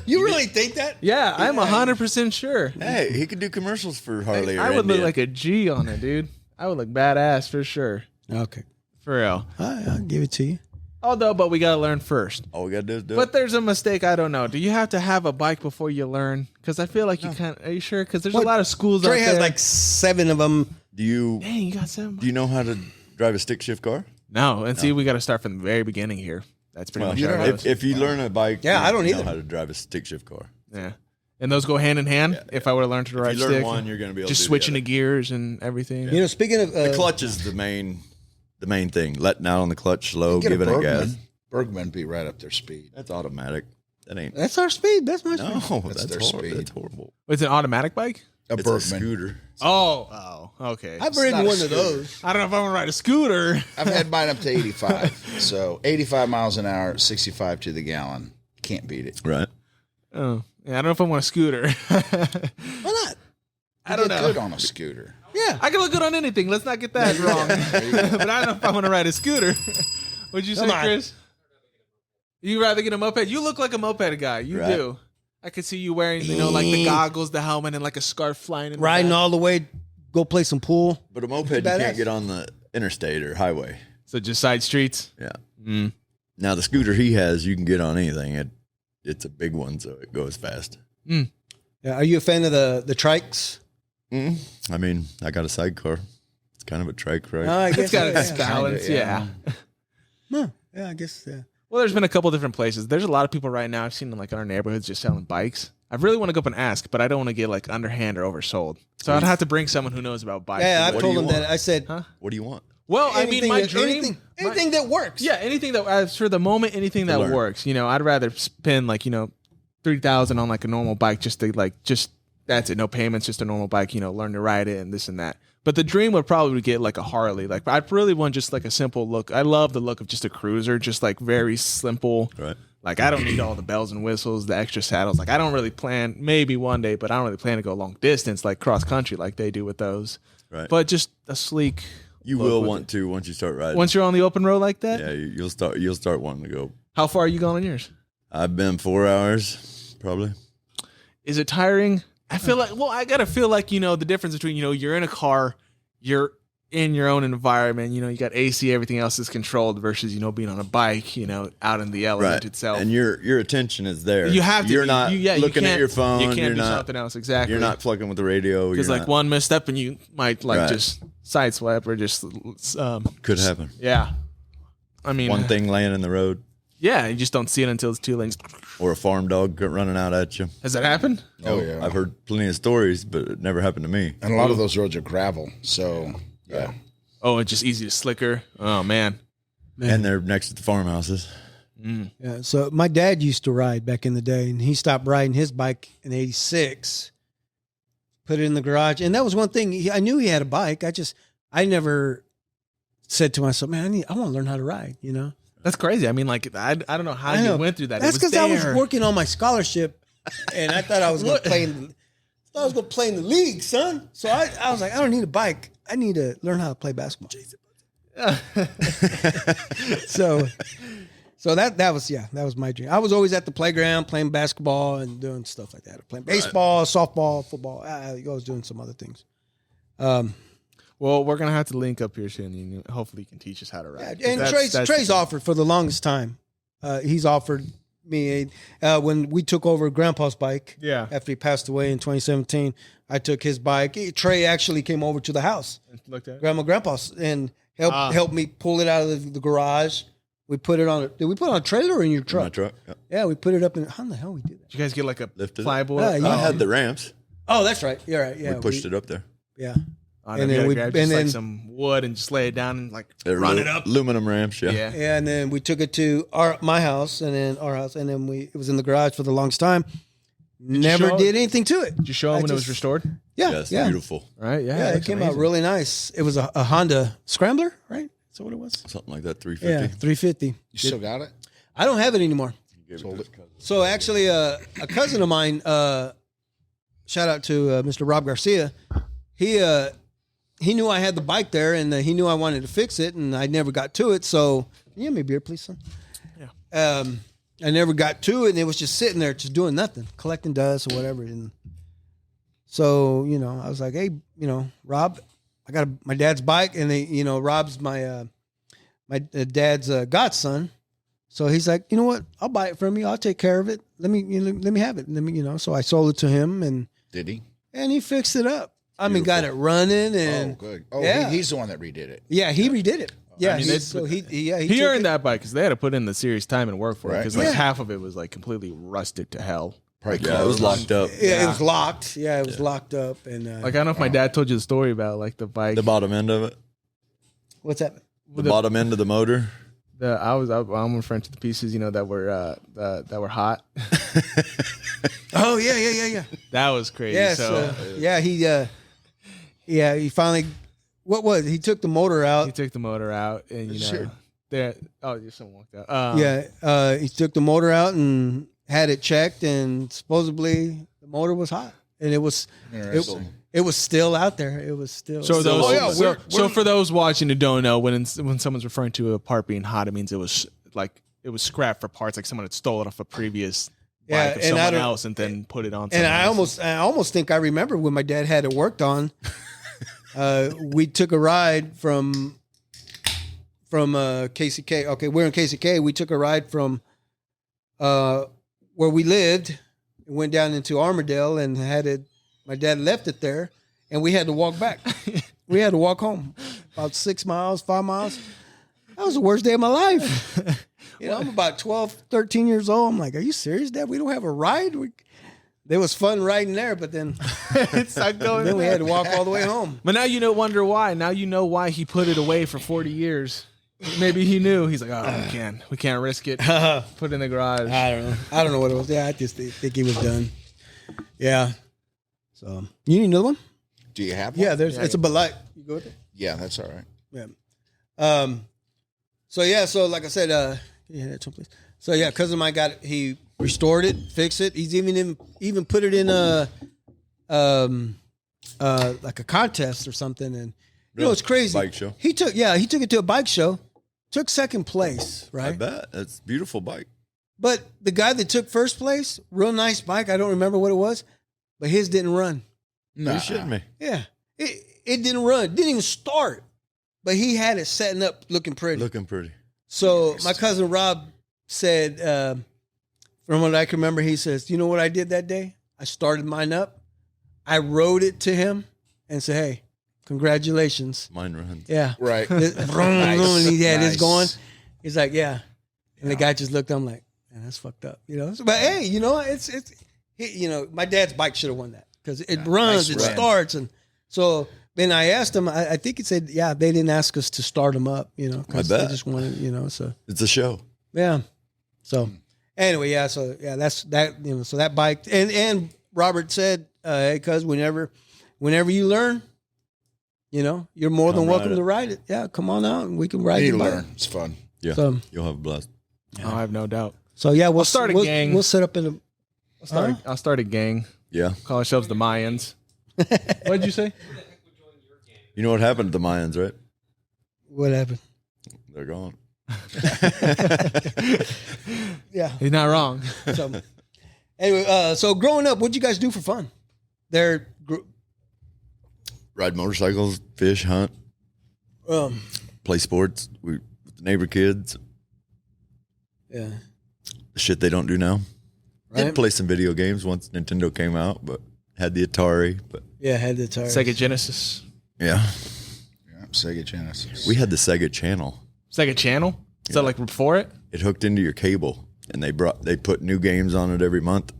You really think that? Yeah, I'm 100% sure. Hey, he could do commercials for Harley or I would look Indian. like a G on it, dude. I would look badass for sure. Okay, For real. I'll give it to you. But we gotta learn first. All we got to do is do But it. there's a mistake. I don't know. Do you have to have a bike before you learn? Because I feel like you can't. Are you sure? Because there's a lot of schools out Trey there. has like 7 of them. Do you Dang, you got some. know how to drive a stick shift car? No, and see, we got to start from the very beginning here. That's pretty Well, much how it goes. if you learn a bike, Yeah, I don't you know either. how to drive a stick shift car. Yeah, and those go hand in hand. If I were to learn to ride If you learn stick, one, you're going to be able just to do switching the the gears and everything. Speaking of other. The clutch is the main thing. Letting out on the clutch slow, Get a giving it gas. Bergman. Bergman be right up their speed. That's automatic. That ain't. that's our speed. That's my speed. No, That's that's their horrible. speed. That's horrible. It's an automatic bike. A It's Bergman. a scooter. Oh, okay. I've not ridden a one of scooter. those. I don't know if I'm gonna ride a scooter. I've had mine up to 85. So 85 miles an hour, 65 to the gallon. Can't beat it. Right. Oh, yeah, I don't know if I want a scooter. Why not? I don't know. Good on a scooter. Yeah. I can look good on anything. Let's not get that wrong. But I don't know if I want to ride a scooter. What'd you say, Come on. Chris? You rather get a moped? You look like a moped guy. You Right. do. I could see you wearing, like the goggles, the helmet, and like a scarf flying in. Riding the back. all the way, go play some pool. But a moped, you Badass. can't get on the interstate or highway. So just side streets. Yeah. Mm. Now the scooter he has, you can get on anything. It's a big one, so it goes fast. Yeah. Are you a fan of the trikes? I mean, I got a sidecar. It's kind of a trike, right? I guess It's got so, its balance. Yeah. Huh. Yeah, I guess. Yeah. Well, there's been a couple different places. There's a lot of people right now. I've seen them like in our neighborhoods just selling bikes. I really want to go up and ask, but I don't want to get like underhand or oversold. So I'd have to bring someone who knows about bikes. Yeah, I've What do told you him want? that. I said, What do you want? Well, I mean, my dream. anything that works. Yeah, anything that for the moment, anything that learn. works. I'd rather spend like $3,000 on like a normal bike just to that's it, no payments, just a normal bike. Learn to ride it and this and that. But the dream would probably get like a Harley. Like I'd really want just like a simple look. I love the look of just a cruiser, just like very simple. Right. Like I don't need all the bells and whistles, the extra saddles. Like I don't really plan. Maybe one day, but I don't really plan to go long distance like cross country like they do with those. Right. But just a sleek. You look will with want it. to once you start riding. Once you're on the open road like that. Yeah, you'll start wanting to go. How far are you going on yours? I've been 4 hours, probably. Is it tiring? I feel like, I gotta feel like, the difference between, you're in a car, you're in your own environment, you got AC, everything else is controlled versus, being on a bike, out in the element itself. And your attention is there. You have to. You're not looking at your phone. You can't you're do not, something else. Exactly. You're not fucking with the radio. Because You're like not- one misstep and you might Right. just sideswipe or just, could happen. yeah. I mean, One thing laying in the road, yeah, you just don't see it until it's 2 lanes. or a farm dog running out at you. Has that happened? Oh, yeah. I've heard plenty of stories, but it never happened to me. And a lot of those roads are gravel. So, yeah. Oh, it's just easy to slicker. Oh, man. And they're next to the farmhouses. Yeah. So my dad used to ride back in the day, and he stopped riding his bike in '86. Put it in the garage, and that was one thing. I knew he had a bike. I never said to myself, "Man, I want to learn how to ride." That's crazy. I mean, like, I don't know how you went through that. That's because because I was working on my scholarship, and I thought I was going to play in the league, son. So I was like, I don't need a bike. I need to learn how to play basketball. So that was my dream. I was always at the playground playing basketball and doing stuff like that. Playing baseball, softball, football. I was doing some other things. Well, we're gonna have to link up here soon. And hopefully, you can teach us how to ride. And That's Trey's offered for the longest time. He's offered me when we took over Grandpa's bike. Yeah. After he passed away in 2017, I took his bike. Trey actually came over to the house, Looked at it. Grandpa's, and helped me pull it out of the garage. We put it on. Did we put it on a trailer or in your truck? My truck. Yeah. Yeah, we put it up in. How in the hell we do that? Did you guys get like a Lifted it. flyboard? Yeah, I had the ramps. Oh, that's right. You're right. Yeah, we pushed it up there. Yeah. And And then then we we- grabbed and just like then- some wood and just lay it down and like They're run it up. Aluminum ramps. Yeah. Yeah. Yeah, and then we took it to my house, and then our house, and then it was in the garage for the longest time. Never show did anything to it. Did you show them when it was restored? Yeah, Yes. yeah, Beautiful. Right. Yeah. yeah. It looks came out amazing. really nice. It was a Honda Scrambler, right? That's what it was. Something like that. 350. Yeah, 350. You still got it? I don't have it anymore. Sold it. So actually, a cousin of mine, shout out to Mr. Rob Garcia. He knew I had the bike there, and he knew I wanted to fix it, and I never got to it. So, can you give me a beer, please, son? Yeah. I never got to it, and it was just sitting there, just doing nothing, collecting dust or whatever. And so, I was like, hey, Rob, I got my dad's bike, and Rob's my dad's godson. So he's like, you know what? I'll buy it from you. I'll take care of it. Let me have it. So I sold it to him, and Did he? he fixed it up. I mean, got it running, Oh, and good. Oh, yeah. he's the one that redid it. yeah, he redid it. Yeah, I mean, he He took earned it. that bike because they had to put in the serious time and work for it Right. because like Yeah. half of it was like completely rusted to hell. Probably Yeah, it was locked up. Yeah, it was locked. Yeah, it was locked up. And Like I don't know if my dad told you the story about like the bike. The bottom end of it. what's that? The bottom end of the motor I'm referring to the pieces, that were hot. Oh yeah. That was crazy. Yeah, he finally. What was it? He took the motor out. He took the motor out, and Sure. someone walked out. He took the motor out and had it checked, and supposedly the motor was hot, and it was still out there. It was still. So for those watching who don't know, when someone's referring to a part being hot, it means it was scrapped for parts, like someone had stole it off a previous bike of someone else and then put it on. And I almost think I remember when my dad had it worked on. We took a ride from KCK. Okay, we're in KCK. We took a ride from where we lived, went down into Armourdale, and my dad left it there, and we had to walk back. We had to walk home about 5 miles. That was the worst day of my life. I'm about 12, 13 years old. I'm like, are you serious, Dad? We don't have a ride? There was fun riding there, but then it's not going. Then we had to walk all the way home. But now wonder why. Now you know why he put it away for 40 years. Maybe he knew. He's like, we can't risk it. Put it in the garage. I don't know what it was. Yeah, I just think he was done. Yeah. So you need another one? Do you have one? Yeah, it's a Bud Light. You go with it? Yeah, that's all right. Yeah. So like I said, that someplace. So yeah, cousin of mine he restored it, fixed it. He's even put it in like a contest or something. And it's crazy. Bike show. He took it to a bike show, took second place, right? I bet. That's a beautiful bike. But the guy that took first place, real nice bike. I don't remember what it was, but his didn't run. No, you shitting me? Yeah, it didn't run. Didn't even start. But he had it setting up, looking pretty. So my cousin Rob said, from what I can remember, he says, "You know what I did that day? I started mine up. I rode it to him and said, hey, congratulations. Mine runs. Yeah. Right. And he had his Nice. going. He's like, yeah. And the guy just looked, I'm like, man, that's fucked up. But hey, my dad's bike should have won that because it runs, nice it run. starts. And so then I asked him, I think he said, yeah, they didn't ask us to start them up, because I they bet. just wanted, so. It's a show. Yeah. So anyway, yeah. So yeah, that's that. So that bike, and Robert said, "Hey, cuz whenever you learn, you're more than welcome to ride it. Yeah, come on out and we can ride You the bike." learn. It's fun. Yeah. So, You'll have a blast. Oh, I have no doubt. so yeah, we'll start a we'll, gang. We'll set up in a. I'll start a gang. Yeah. Call ourselves the Mayans. What'd you say? You know what happened to the Mayans, right? What happened? They're gone. Yeah. He's not wrong. So anyway, so growing up, what'd you guys do for fun? Ride motorcycles, fish, hunt, play sports. With the neighbor kids. Yeah. The shit they don't do now. Right. Did play some video games once Nintendo came out, but had the Atari. But Yeah, had the tires. Sega Genesis. yeah, Yeah, Sega Genesis. we had the Sega Channel. Sega Channel? Is that like before it? It hooked into your cable, and they put new games on it every month,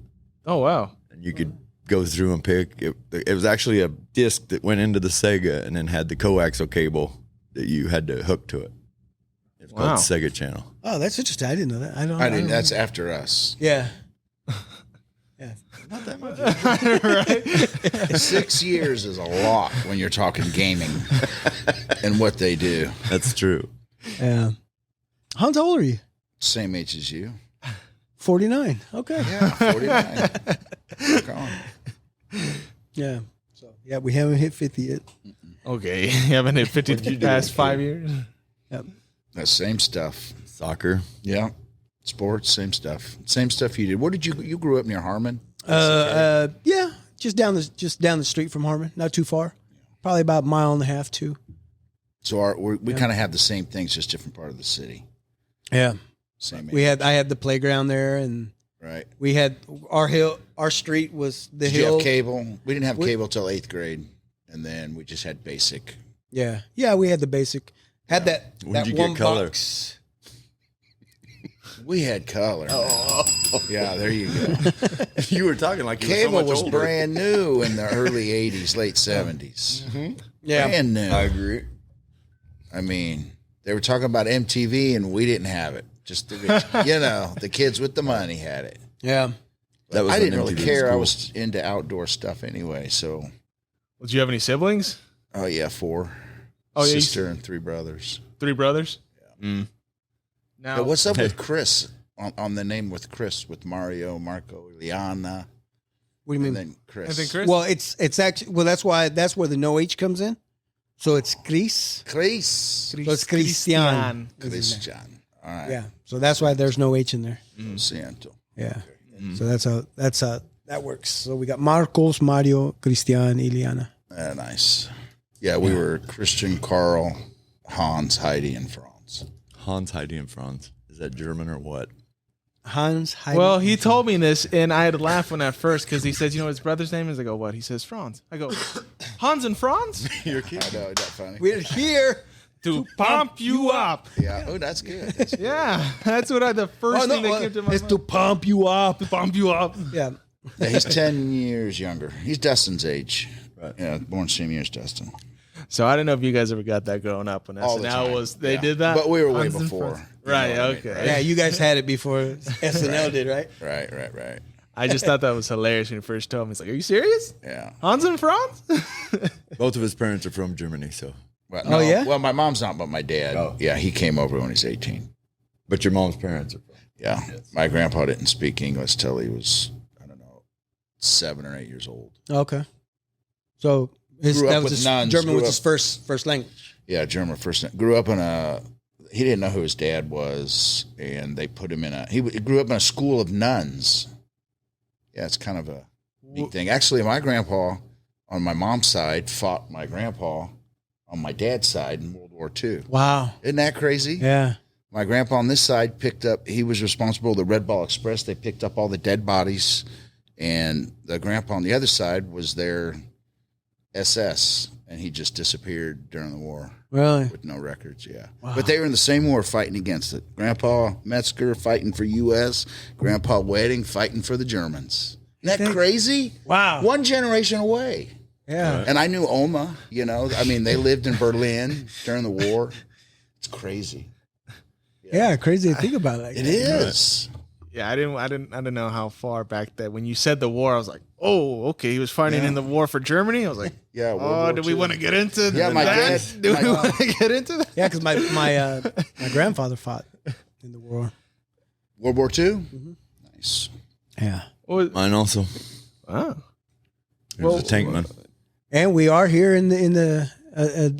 Oh, wow. and you could go through and pick. It was actually a disc that went into the Sega, and then had the coaxial cable that you had to hook to it. It's Wow. called Sega Channel. Oh, that's interesting. I didn't know that. I didn't. That's after us. Yeah. Yeah. Not that much. 6 years is a lot when you're talking gaming and what they do. That's true. Yeah. How old are you? Same age as you. 49. Okay. Yeah, 49. Rock on. Yeah. So yeah, we haven't hit 50 yet. Okay. You haven't hit 50 the past 5 years? Yep. That same stuff. Soccer. Yeah. Sports, same stuff. Same stuff you did. What did you grew up near Harmon? Yeah, just down the street from Harmon, not too far. Probably about a mile and a half, 2. So we kind of have the same things, just different part of the city. Yeah. Same age. I had the playground there, and Right. we had our street was the Did you hill. have cable? We didn't have cable till 8th grade, and then we just had basic. Yeah. Yeah, we had the basic. Had that When that did you one get color? box. We had color. Oh. Yeah, there you go. You were talking like you Cable were so much was older. brand new in the early 80s, late 70s. Yeah. Brand new. I agree. I mean, They were talking about MTV, and we didn't have it. Just the rich, the kids with the money had it. Yeah. That was I when didn't really MTV was care. I cool. was into outdoor stuff anyway. So, Did you have any siblings? oh yeah, 4. Oh, yeah, Sister and 3 brothers. 3 brothers? Yeah. Mm. Now, Yeah, what's up with Chris on the name with Chris, with Mario, Marco, Liana, What do you mean? and then Chris? I think Chris. Well, it's actually that's where the no H comes in. So it's Chris. Chris. So it's Christian. Christian. All right. Yeah. So that's why there's no H in there. Siento. Yeah. So that's how that works. So we got Marcos, Mario, Christian, Iliana. Nice. Yeah, we were Christian, Carl, Hans, Heidi, and Franz. Hans, Heidi, and Franz. Is that German or what? Hans, Heidi. Well, he told me this, and I had to laugh when at first because he says, "You know what his brother's name is?" I go, "What?" He says, "Franz." I go, "Hans and Franz?" You're kidding. I know, is that funny? We're here. To pump you up. Yeah. Oh, that's good. That's good. Yeah, that's what the first thing that came to my It's mind. to pump you up. Pump you up. Yeah. Yeah, he's 10 years younger. He's Dustin's age. Right. Yeah, born same year as Dustin. So I don't know if you guys ever got that growing up when All the SNL time. was. They Yeah. did that, But we were way Hans and before. Franz. You Right. know what I mean, Okay. right? Yeah, you guys had it before SNL did, right? Right. I just thought that was hilarious when he first told me. He's like, "Are you serious? Yeah. Hans and Franz?" Both of his parents are from Germany, so. But Oh, yeah? Well, my mom's not, but my dad. Oh. Yeah, he came over when he was 18. But your mom's parents are from. Yeah. My grandpa didn't speak English till he was, 7 or 8 years old. Okay. So Grew up with his nuns, German grew was his first language. Yeah, German first. Grew up in he didn't know who his dad was, and they put him in he grew up in a school of nuns. Yeah, it's kind of a neat thing. Actually, my grandpa on my mom's side fought my grandpa on my dad's side in World War II. Wow. Isn't that crazy? Yeah. My grandpa on this side he was responsible for the Red Ball Express. They picked up all the dead bodies, and the grandpa on the other side was their SS, and he just disappeared during the war. Really? With no records, yeah. Wow. But they were in the same war fighting against it. Grandpa Metzger fighting for U.S., Grandpa Weding fighting for the Germans. Isn't that crazy? Wow. One generation away. Yeah. And I knew Oma, they lived in Berlin during the war. It's crazy. Yeah, crazy to think about it. Like It that. is. Yeah, I didn't know how far back that when you said the war, I was like, oh, okay, he was fighting in the war for Germany. I was like, Yeah. World oh, War do we II. want to get into Yeah, my that? dad- Do my- we want to get into that? Yeah, because my grandfather fought in the war. World War II? Nice. Yeah. Mine also. Wow. He was a tankman. And we are here in the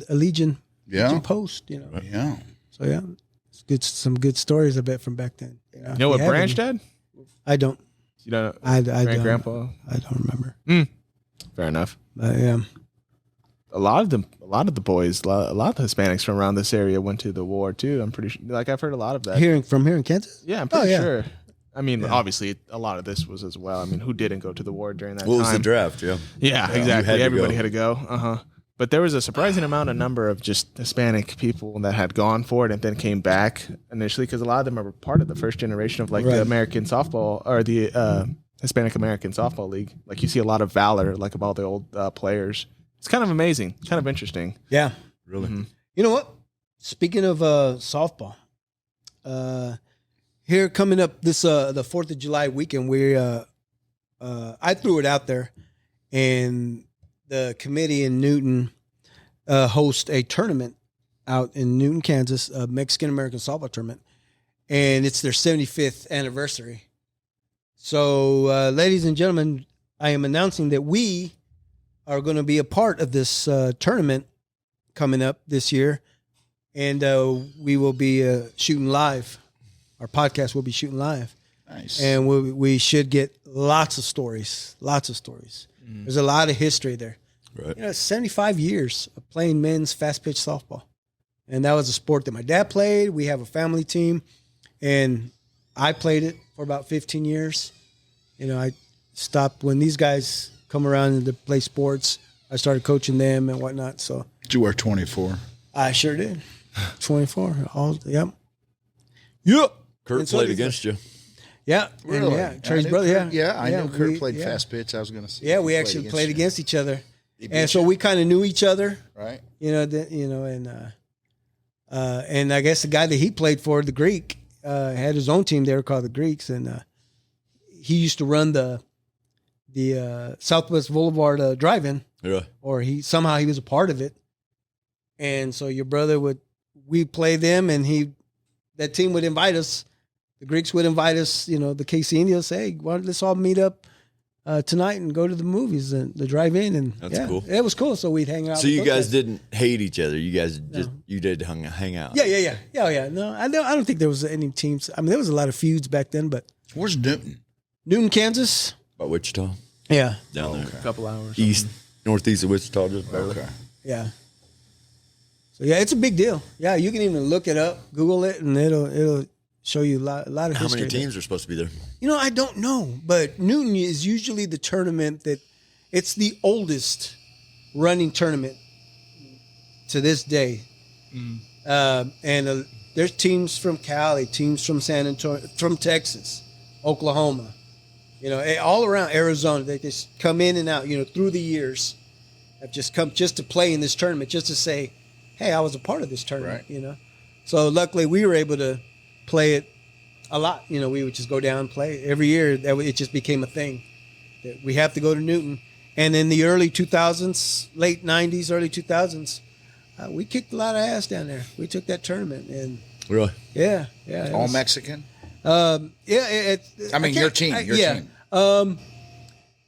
Legion post, Yeah. So yeah, it's good. Some good stories I bet from back then. You know what branch, Dad? I don't. You don't. I don't. Grandpa. I don't remember. Fair enough. But yeah. A lot of the boys, a lot of the Hispanics from around this area went to the war too. I'm pretty sure. Like I've heard a lot of that. Here in Kansas. Yeah, I'm pretty sure. I mean, obviously, a lot of this was as well. I mean, who didn't go to the war during that time? What was the draft? Yeah. Yeah, exactly. had to Everybody go. had to go. But there was a surprising number of just Hispanic people that had gone for it and then came back initially because a lot of them are part of the first generation of like the American softball or the Hispanic American softball league. Like you see a lot of valor, like of all the old players. It's kind of amazing. It's kind of interesting. Yeah. Really? You know what? Speaking of softball, here coming up this the 4th of July weekend, I threw it out there, and the committee in Newton host a tournament out in Newton, Kansas, a Mexican American softball tournament, and it's their 75th anniversary. So, ladies and gentlemen, I am announcing that we are going to be a part of this tournament coming up this year, and we will be shooting live. Our podcast will be shooting live. Nice. And we should get lots of stories. There's a lot of history there. Right. 75 years of playing men's fast pitch softball. And that was a sport that my dad played. We have a family team, and I played it for about 15 years. I stopped when these guys come around to play sports. I started coaching them and whatnot. So Did you wear 24? I sure did. 24. Yep. Kurt And so played did- against you. Yeah. Really? And I Trey's knew brother. Kurt- I know Kurt we- played yeah. fast pitch. I was going to say. Yeah, we actually played against each other. He And beat so you? we kind of knew each other, Right. and And I guess the guy that he played for, the Greek, had his own team there called the Greeks, and he used to run the Southwest Boulevard drive-in. Yeah. Or he was a part of it. And so your brother we'd play them, and that team would invite us. The Greeks would invite us, the KC Indians, say, hey, let's all meet up tonight and go to the movies and the drive-in. And that's cool. It was cool. So we'd hang out. So you guys didn't hate each other. You guys you did hang out. Yeah. No, I don't think there was any teams. I mean, there was a lot of feuds back then, but. Where's Newton? Newton, Kansas. By Wichita. Yeah. Down there. A couple hours. Northeast of Wichita, just barely. Okay. Yeah. So yeah, it's a big deal. Yeah, you can even look it up, Google it, and it'll show you a lot of history. How many teams are supposed to be there? I don't know, but Newton is usually the tournament it's the oldest running tournament to this day. And there's teams from Cali, teams from San Antonio, from Texas, Oklahoma, all around Arizona. They just come in and out, through the years. Have just come just to play in this tournament, just to say, hey, I was a part of this tournament, right. So luckily we were able to play it a lot. We would just go down and play every year. It just became a thing that we have to go to Newton. And in the early 2000s, late 90s, early 2000s, we kicked a lot of ass down there. We took that tournament. And Really? Yeah. All Mexican? Yeah. Your team.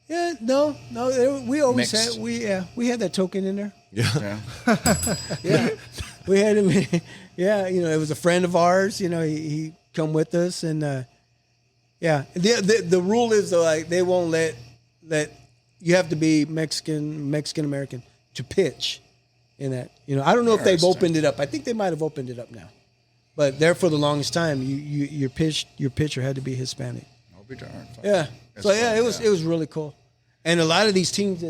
Yeah, no. We always Mixed. had we had that token in there. Yeah. Yeah, we had him. Yeah, it was a friend of ours. He come with us, and yeah. The rule is though, like they won't let you have to be Mexican American to pitch in that. I don't know if they've opened it up. I think they might have opened it up now, but there for the longest time, your pitcher had to be Hispanic. I'll be darned. Yeah. That's So yeah, fun, it was really cool. And a lot of these teams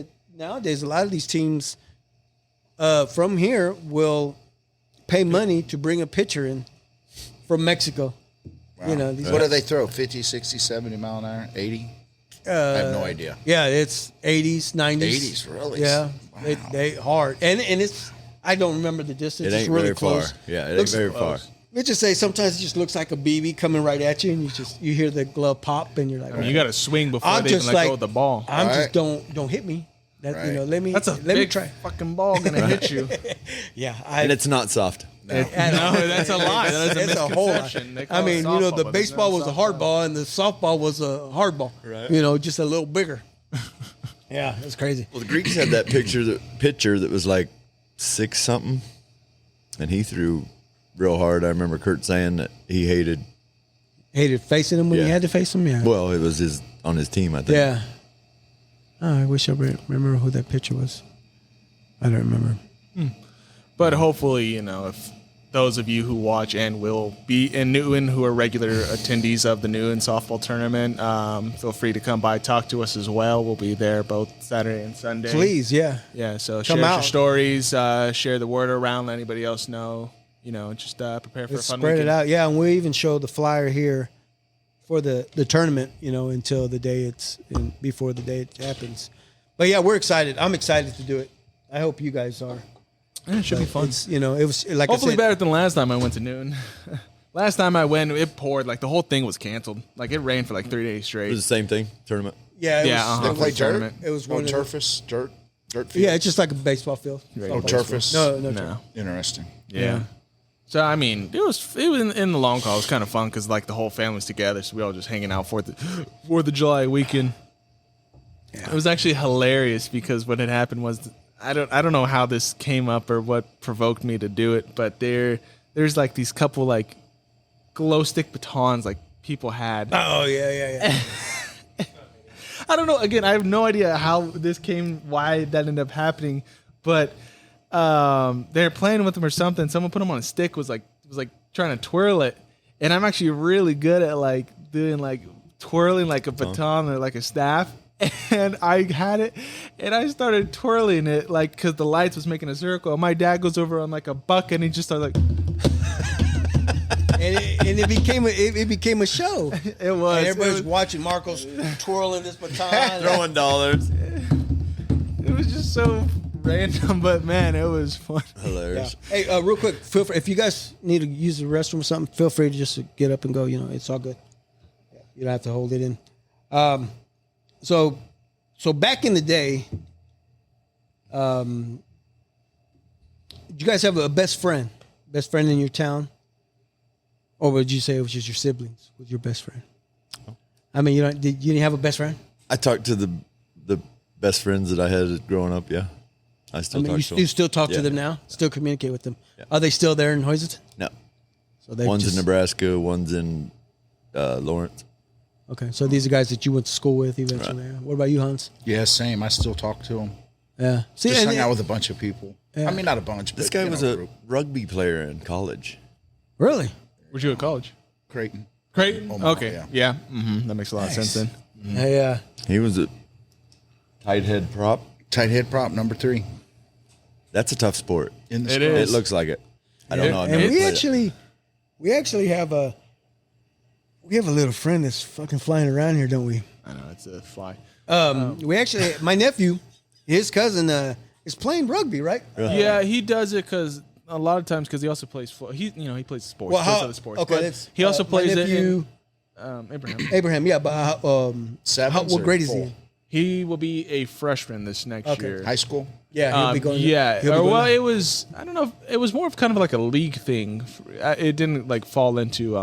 from here will pay money to bring a pitcher in from Mexico. Wow. What do they throw? 50, 60, 70 mile an hour? 80? I have no idea. Yeah, it's 80s, 90s. 80s, really? Yeah. Wow. They hard. And it's I don't remember the distance. It ain't it's really very close. far. Yeah, it ain't very far. Let's just say sometimes it just looks like a BB coming right at you, and you hear the glove pop, and you're like, You got to swing before I'm they can just let like- go of the ball. I'm Right. just don't hit me. That Right. let me That's a let big me try. fucking ball gonna hit you. Yeah, And it's not soft. No, that's a lie. That is a It's a whole lot. misconception. They I call it mean, softball, the but baseball it's was not a hard ball and the softball was a hard ball. Right. Just a little bigger. Yeah, it's crazy. Well, the Greeks had that pitcher that was like 6-something, and he threw real hard. I remember Kurt saying that he hated. Hated facing him when you Yeah. had to face him. Yeah. Well, it was on his team, I think. Yeah. Oh, I wish I remember who that pitcher was. I don't remember. But hopefully, if those of you who watch and will be in Newton who are regular attendees of the Newton softball tournament, feel free to come by, talk to us as well. We'll be there both Saturday and Sunday. Please, yeah. Yeah, so Come share out. your stories, share the word around, let anybody else know. Just prepare for Let's a fun spread weekend. it out. Yeah, and we even show the flyer here for the tournament, until the day before the day it happens. But yeah, we're excited. I'm excited to do it. I hope you guys are. Yeah, it should be fun. It's, it was like Hopefully I said, better than last time I went to Newton. Last time I went, it poured. Like, the whole thing was canceled. Like, it rained for like 3 days It straight. was the same thing, tournament. Yeah, Yeah, was, They uh-huh. play dirt? Tournament. It was No one of the- turfus? Dirt field? Yeah, it's just like a baseball field. Right. No Softball turfus? field. No. No. Interesting. Yeah. So, I mean, it was in the long haul. It was kind of fun because, like, the whole family's together. So we all just hanging out for the July weekend. Yeah. It was actually hilarious because what had happened was, I don't know how this came up or what provoked me to do it, but there's like these couple like glow stick batons like people had. Oh yeah. I don't know. Again, I have no idea how this why that ended up happening, but they're playing with them or something. Someone put them on a stick, was trying to twirl it, and I'm actually really good at like doing like twirling like a baton or like a staff. And I had it, and I started twirling it like because the lights was making a circle. My dad goes over on like a bucket, and he just started like. and it became a show. It was. And everybody's watching Marcos twirling this baton. Throwing dollars. It was just so random, but man, it was fun. Hilarious. Hey, real quick, feel free, if you guys need to use the restroom or something, feel free to just get up and go. It's all good. You don't have to hold it in. So back in the day, did you guys have a best friend in your town, or would you say it was just your siblings with your best friend? I mean, you didn't have a best friend? I talked to the best friends that I had growing up. Yeah, I still talk to them. You still talk to Yeah. them now? Still communicate with them? Yeah. Are they still there in Hoyleton? No, So one's in Nebraska, one's in Lawrence. Okay, so these are guys that you went to school with eventually. Right. What about you, Hans? Yeah, same. I still talk to him. Yeah. Just hung out with a bunch of people. Yeah. I mean, not a bunch. This but, guy was a group. rugby player in college. Really? Where'd you go to college? Creighton. Creighton. Omaha, Okay. Yeah. That makes a lot of sense then. Yeah. He was a tight head prop. Tight head prop number 3 That's a tough sport. in the It scrum. is. It looks like it. I don't know. I've And never we played it. actually have a little friend that's fucking flying around here, don't we? I know it's a fly. We actually, my nephew, his cousin, is playing rugby, right? Yeah, he does it because a lot of times because he also plays. He plays sports. Well, plays other sports. okay, but that's, he also my plays nephew, it in Abraham. Abraham, yeah, but Sevens what or grade is full? he? He will be a freshman this next Okay. year. High school. Yeah, he'll be going. Yeah. he'll be Or, going well, there. it was. I don't know. It was more of kind of like a league thing. It didn't like fall into.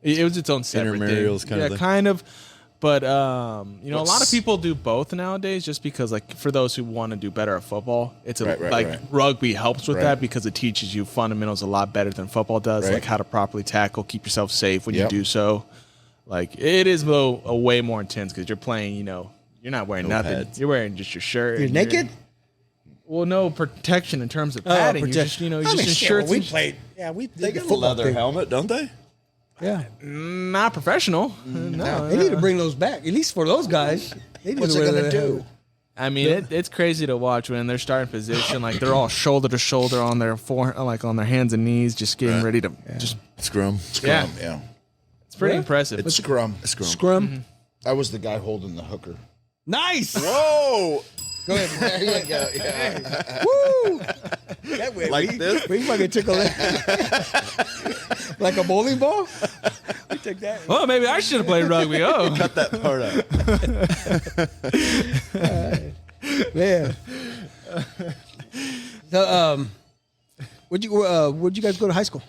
It was its own separate Intramurals thing. kind of Yeah, thing. kind of. But a lot of people do both nowadays, just because like for those who want to do better at football, it's Right. rugby helps with Right. that because it teaches you fundamentals a lot better than football does, Right. like how to properly tackle, keep yourself safe when Yep. you do so. Like it is though a way more intense because you're playing. You're not wearing nothing. pads. You're wearing just your shirt. You're and naked. Well, no protection in terms of padding. You're just, I just mean, in shit, shirts. we and- played. Yeah, we They did the get a football leather thing. helmet, don't they? Yeah, Not professional. No, they need to bring those back, at least for those guys. They need What's to it wear gonna that do? helmet. I mean, it's crazy to watch when they're starting position. Like they're all shoulder to shoulder on their on their hands and knees, just getting ready to just. Scrum. Scrum. Yeah. It's pretty Yeah. impressive. It's scrum. Scrum. I was the guy holding the hooker. Nice. Whoa! Go ahead. There you go. Yeah. Woo! That way, Like this? We fucking took a like a bowling ball. We took that. Well, maybe I should have played rugby. Oh, Cut that part out. Man. So, where'd you guys go to high school?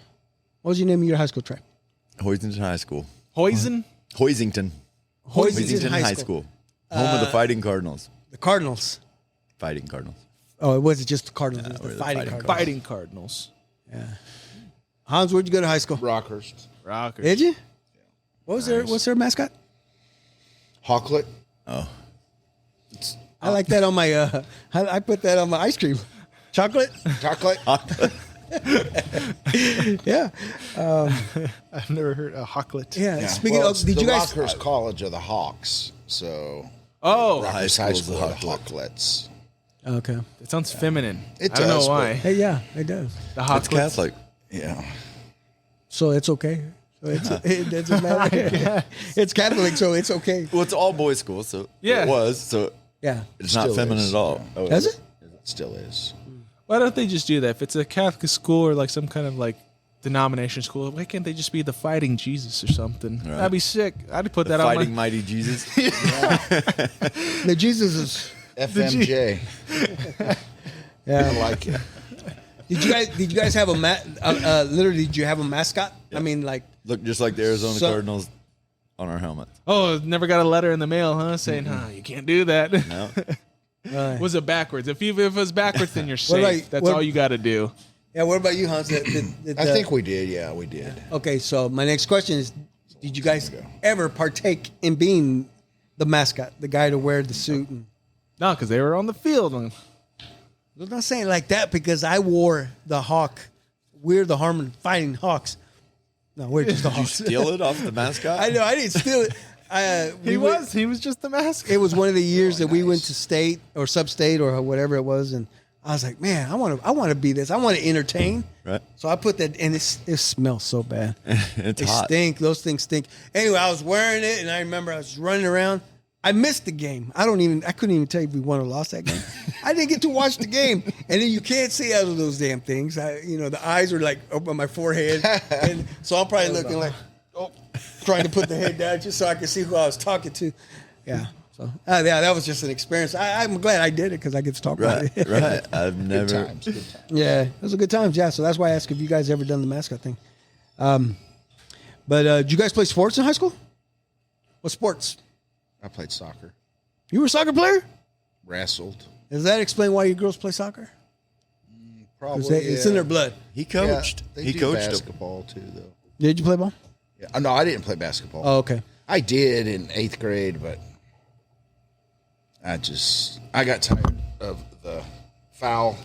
What was your name of your high school track? Hoisington High School. Hoisin. Hoisington. Hoisington High School. Home of the Fighting Cardinals. The Cardinals. Fighting Cardinals. Oh, it wasn't just the Cardinals. It was we're the the Fighting Fighting Cardinals. Fighting Cardinals. Hans, where'd you go to high school? Rockhurst. Rockers. Did you? What's their mascot? Hawklet. Oh. I like that on my. I put that on my ice cream. Chocolate. Chocolate. Yeah. I've never heard a Hocklet. Yeah. Yeah. Speaking Well, of, it's did the you guys? Rockhurst College of the Hawks. So Oh, Rockhurst high High school's School the of the Hawklets. Okay. it sounds feminine. It I don't know does, but- why. Hey, yeah, it does. The It's Hocklets. Catholic. Yeah. So it's okay. So it doesn't matter. It's Catholic, so it's okay. Well, it's all boys school, so Yeah. it was. So Yeah. it's not Still feminine is. at all. Oh, Does it? It still is. Why don't they just do that? If it's a Catholic school or like some kind of like denomination school, why can't they just be the Fighting Jesus or something? Right. That'd be sick. I'd put The that on Fighting my. Mighty Jesus. The Jesus is. FMJ. I Yeah. like it. Did you guys have a literally? Did you have a mascot? I mean, like. Look just like the Arizona So- Cardinals on our helmet. Oh, never got a letter in the mail, huh? Saying, you can't do that. No. Was it backwards? If it was backwards, then you're What safe. about- That's what- all you got to do. Yeah. What about you, Hans? I think we did. Yeah, we did. Okay, so my next question is: did you guys ever partake in being the mascot, the guy to wear the suit? And, No, because they were on the field. I'm not saying like that because I wore the hawk. We're the Harmon Fighting Hawks. No, we're just the Did you Hawks. steal it off the mascot? I know I didn't steal it. He was just the mask. It was one of the years that we went to state or sub-state or whatever it was, and I was like, man, I want to be this. I want to entertain. Right. So I put that, and it smells so bad. It's They hot. stink. Those things stink. Anyway, I was wearing it, and I remember I was running around. I missed the game. I couldn't even tell you if we won or lost that game. I didn't get to watch the game. And then you can't see out of those damn things. The eyes are like up on my forehead. And so I'm probably looking like, trying to put the head down just so I could see who I was talking to. Yeah. So, that was just an experience. I'm glad I did it because I get to talk about it. Right. I've never. Good times. Yeah. It was a good time. Yeah. So that's why I asked if you guys ever done the mascot thing. But did you guys play sports in high school? What sports? I played soccer. You were a soccer player? Wrestled. Does that explain why you girls play soccer? Probably. It's in their blood. He coached. Yeah, he coached basketball too, though. Did you play ball? Yeah. No, I didn't play basketball. Oh, okay. I did in 8th grade, but I got tired of the foul,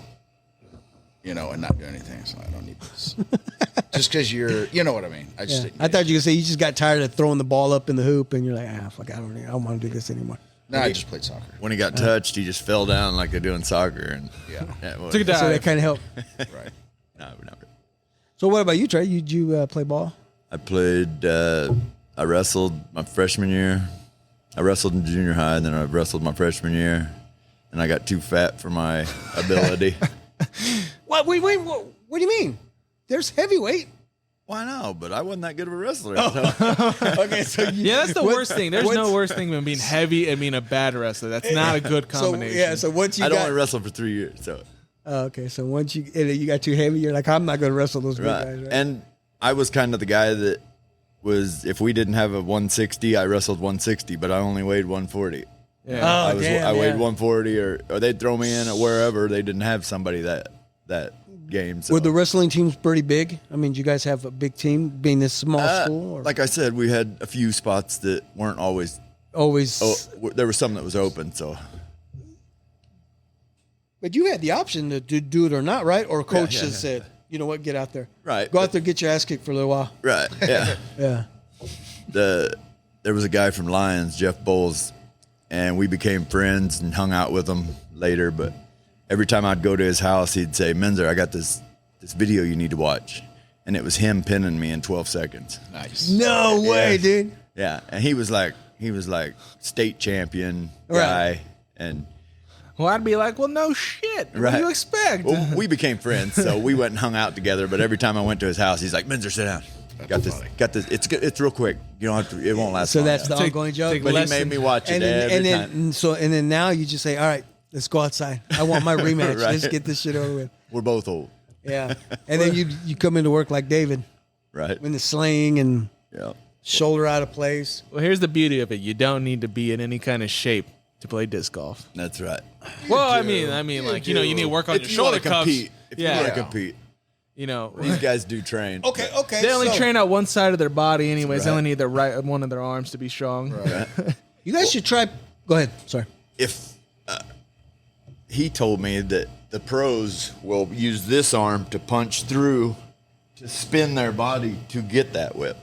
and not do anything. So I don't need this. Just because you know what I mean. I just didn't. I thought you could say you just got tired of throwing the ball up in the hoop, and you're like, fuck, I don't want to do this anymore. No, I just played soccer. When he got touched, he just fell down like they do in soccer, and Took a dive. So that kind of helped. Right. No, not really. So what about you, Trey? Did you play ball? I played. I wrestled my freshman year. I wrestled in junior high, and then I wrestled my freshman year, and I got too fat for my ability. What? Wait. What do you mean? There's heavyweight. Why not? But I wasn't that good of a wrestler. Okay, so That's the worst thing. There's no worse thing than being heavy and being a bad wrestler. That's not a good combination. So once you I don't want to wrestle for 3 years. So okay, so once you got too heavy, you're like, I'm not going to wrestle those big guys, right? And I was kind of the guy that was, if we didn't have a 160, I wrestled 160, but I only weighed 140. Yeah. Oh, I weighed 140, or they'd throw me in at wherever they didn't have somebody that game. So. Were the wrestling teams pretty big? I mean, did you guys have a big team being this small school? Or? Like I said, we had a few spots that weren't always. There was some that was open, so. But you had the option to do it or not, right? Or coach just said, you know what, get out there. Right. Go out there, get your ass kicked for a little while. Right, yeah. Yeah. There was a guy from Lions, Jeff Bowles, and we became friends and hung out with him later, but every time I'd go to his house, he'd say, Menzer, I got this video you need to watch. And it was him pinning me in 12 seconds. Nice. No way, dude. Yeah. And he was like state champion guy. Right. And Well, I'd be like, well, no shit. What Right. do you expect? well, we became friends, so we went and hung out together. But every time I went to his house, he's like, Menzer, sit down. Got this. It's good. It's real quick. You don't have to. It won't last. So long. that's the ongoing joke. But he made me watch it every time. And then now you just say, all right, let's go outside. I want my rematch. Right. Let's get this shit over with. We're both old, Yeah. And then you come into work like David right? in the sling and Yeah. shoulder out of place. Well, here's the beauty of it. You don't need to be in any kind of shape to play disc golf. That's right. Well, I mean, like, you need to work on your If shoulder you wanna cuffs. compete, if you want to compete, these guys do train. Okay. They only train out one side of their body anyways. They Right. only need one of their arms to be strong. Right. You guys should try. Go ahead. Sorry. If he told me that the pros will use this arm to punch through, to spin their body to get that whip.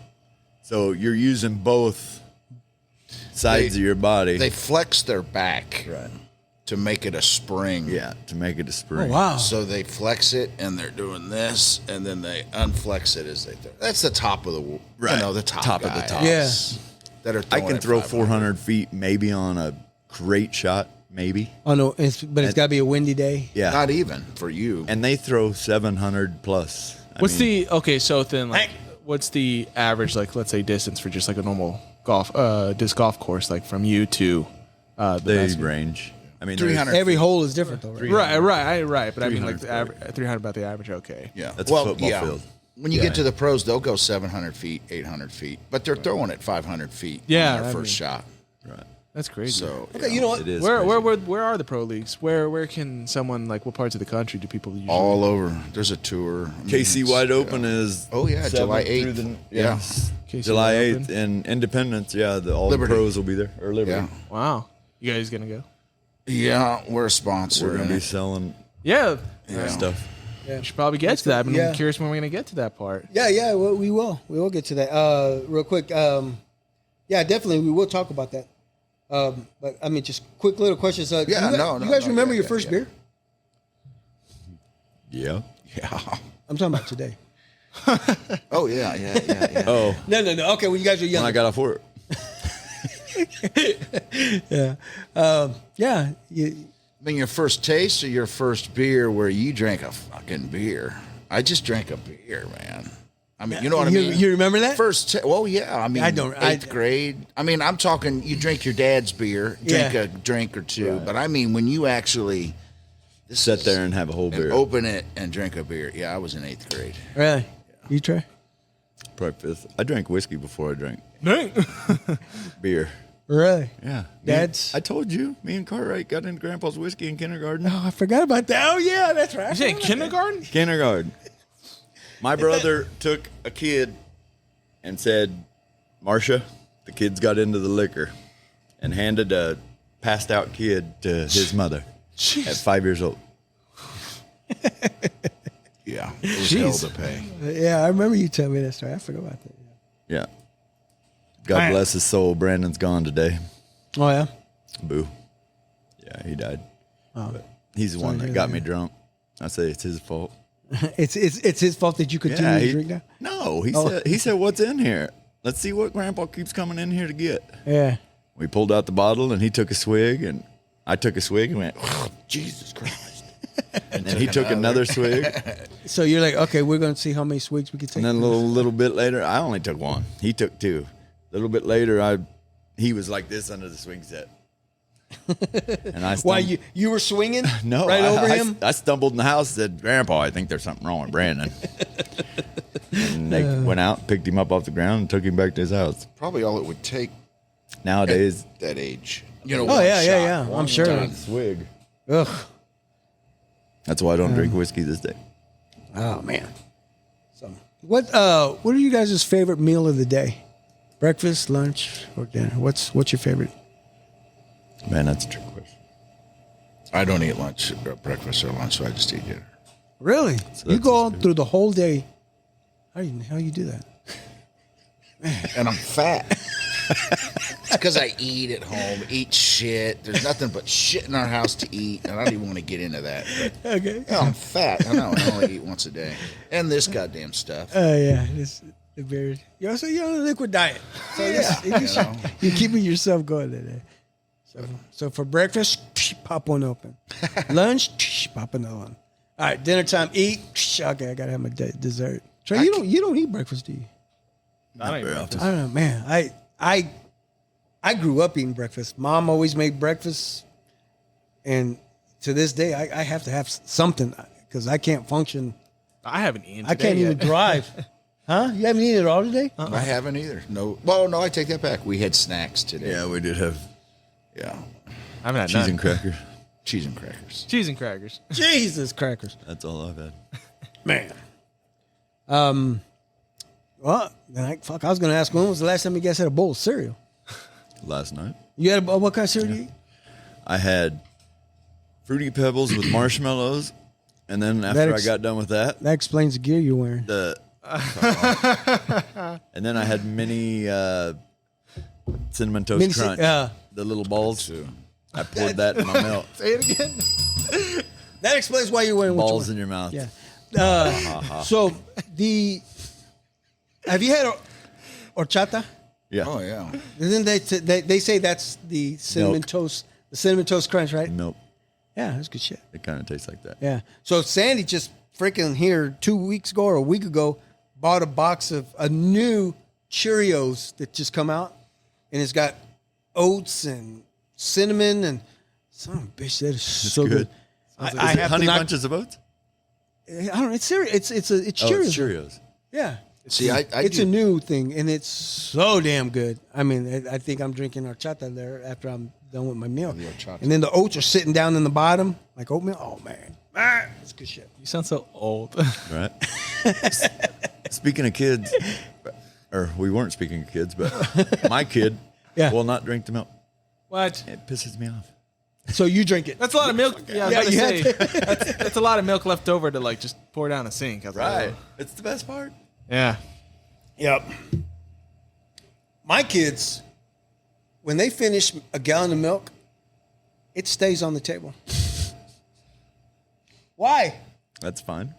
So you're using both sides of your body. They flex their back to make it a spring. Yeah, to make it a spring. Oh, wow. So they flex it, and they're doing this, and then they unflex it as they throw. That's the top of the the top of the guys top. Yeah. That are I throwing can at throw 500. 400 feet maybe on a great shot, maybe. Oh, no. It's got to be a windy day. Yeah. Not even for you. And they throw 700 plus. What's what's the average, like, let's say distance for just like a normal disc golf course, like from you to the they basket? range? I mean, 300. Every hole is different, though, right? Right. But I mean, like 300 about the average. Okay. Yeah. That's a football field. When you get to the pros, they'll go 700 feet, 800 feet, but they're throwing at 500 feet on their first shot. Right. That's crazy. So, Okay, you know what? It is. Where crazy. where are the pro leagues? Where can someone, like, what parts of the country do people usually? all over. There's a tour. I mean, KC it's- Wide Open is July 7th 8th. through Yeah. KC July Wide 8th Open? and Independence. Yeah, all Liberty. the pros will be there, or Liberty. Yeah. Wow. You guys gonna go? Yeah, we're a sponsor. We're gonna in be it. selling Yeah. stuff. We should probably get to that. I'm Yeah. curious when we're gonna get to that part. Yeah. Well, we will. We will get to that. Real quick. Yeah, definitely. We will talk about that. But I mean, just quick little questions. You guys remember your first beer? Yeah. Yeah. I'm talking about today. Oh, yeah. Oh, No. Okay, when you guys were young. when I got off work. Yeah. Yeah. I mean, your first taste or your first beer where you drank a fucking beer? I just drank a beer, man. I mean, you know what I mean? You remember that? Well, yeah. I mean, I don't- eighth grade. I mean, I'm talking, you drink your dad's beer, drink a drink or two. Right. But I mean, when you actually sit there and have a whole beer. Open it and drink a beer. Yeah, I was in 8th grade. Really? Yeah. You try? Probably 5th. I drank whiskey before I drank beer. Really? Yeah. Dad's? I told you, me and Cartwright got into Grandpa's whiskey in kindergarten. Oh, I forgot about that. Oh, yeah, that's right. You saying kindergarten? Kindergarten. My brother took a kid and said, Marcia, the kid's got into the liquor, and handed a passed out kid to his mother at 5 years old. Yeah, it was hell to pay. Yeah, I remember you telling me that story. I forgot about that. Yeah. God bless his soul. Brandon's gone today. Oh, yeah? Boo. Yeah, he died. Oh. But he's the one that got me drunk. I say it's his fault. It's his fault that you continue to drink now? No, he said, what's in here? Let's see what Grandpa keeps coming in here to get. Yeah. We pulled out the bottle, and he took a swig, and I took a swig and went, oh, Jesus Christ. And then he took another swig. So you're like, okay, we're going to see how many swigs we can take. And then a little bit later, I only took one. He took two. A little bit later, he was like this under the swing set. And I Why, you were swinging? No, right over him? I stumbled in the house and said, Grandpa, I think there's something wrong with Brandon. And they went out, picked him up off the ground, and took him back to his house. Probably all it would take nowadays. At that age. You know, yeah. I'm sure. Swig. Ugh. That's why I don't drink whiskey this day. Oh, man. So, what are you guys' favorite meal of the day? Breakfast, lunch, or dinner? What's your favorite? Man, that's a trick question. I don't eat lunch, breakfast, or lunch, so I just eat dinner. Really? So you go through the whole day. How you do that? And I'm fat. It's because I eat at home, eat shit. There's nothing but shit in our house to eat, and I don't even want to get into that. But, Okay. yeah, I'm fat. I know. I only eat once a day. And this goddamn stuff. Yeah. The beard. You're on a liquid diet. So you're keeping yourself going today. So for breakfast, pop one open. Lunch, pop another one. All right, dinner time, eat. Okay, I gotta have my dessert. Trey, you don't eat breakfast, do you? I don't know, man. I grew up eating breakfast. Mom always made breakfast, and to this day, I have to have something because I can't function. I haven't eaten. I can't even drive. Huh? You haven't eaten it all today? I haven't either. No. Well, no, I take that back. We had snacks today. Yeah, we did have. Yeah. I haven't had cheese and crackers. Cheese and crackers. Cheese and crackers. Jesus crackers. That's all I've had. Man. Well, I was going to ask, when was the last time you guys had a bowl of cereal? Last night. You had what kind of cereal do you eat? I had Fruity Pebbles with marshmallows, and then after I got done with that, that explains the gear you're wearing. And then I had mini Cinnamon Toast Crunch. The little balls. I poured that in my milk. Say it again. That explains why you're wearing balls in your mouth. Yeah. So have you had horchata? Yeah. Oh yeah. Isn't they say that's the cinnamon toast, the cinnamon toast crunch, right? Milk. Yeah, that's good shit. It kind of tastes like that. Yeah. So Sandy just freaking here 2 weeks ago or a week ago bought a box of a new Cheerios that just come out, and it's got oats and cinnamon and son of a bitch, that is so good. I have honey bunches of oats. I don't know. It's cereal. It's Cheerios. It's Cheerios. Yeah. See, it's a new thing, and it's so damn good. I mean, I think I'm drinking horchata there after I'm done with my meal. And then the oats are sitting down in the bottom, like oatmeal. Oh, man. That's good shit. You sound so old. Right. Speaking of kids, or we weren't speaking of kids, but my kid will not drink the milk. What? It pisses me off. So you drink it. That's a lot of milk. Yeah, I was you about to say, that's a lot of milk left over to like just pour down a sink. Right. It's the best part. Yeah. Yep. My kids, when they finish a gallon of milk, it stays on the table. Why? That's fine.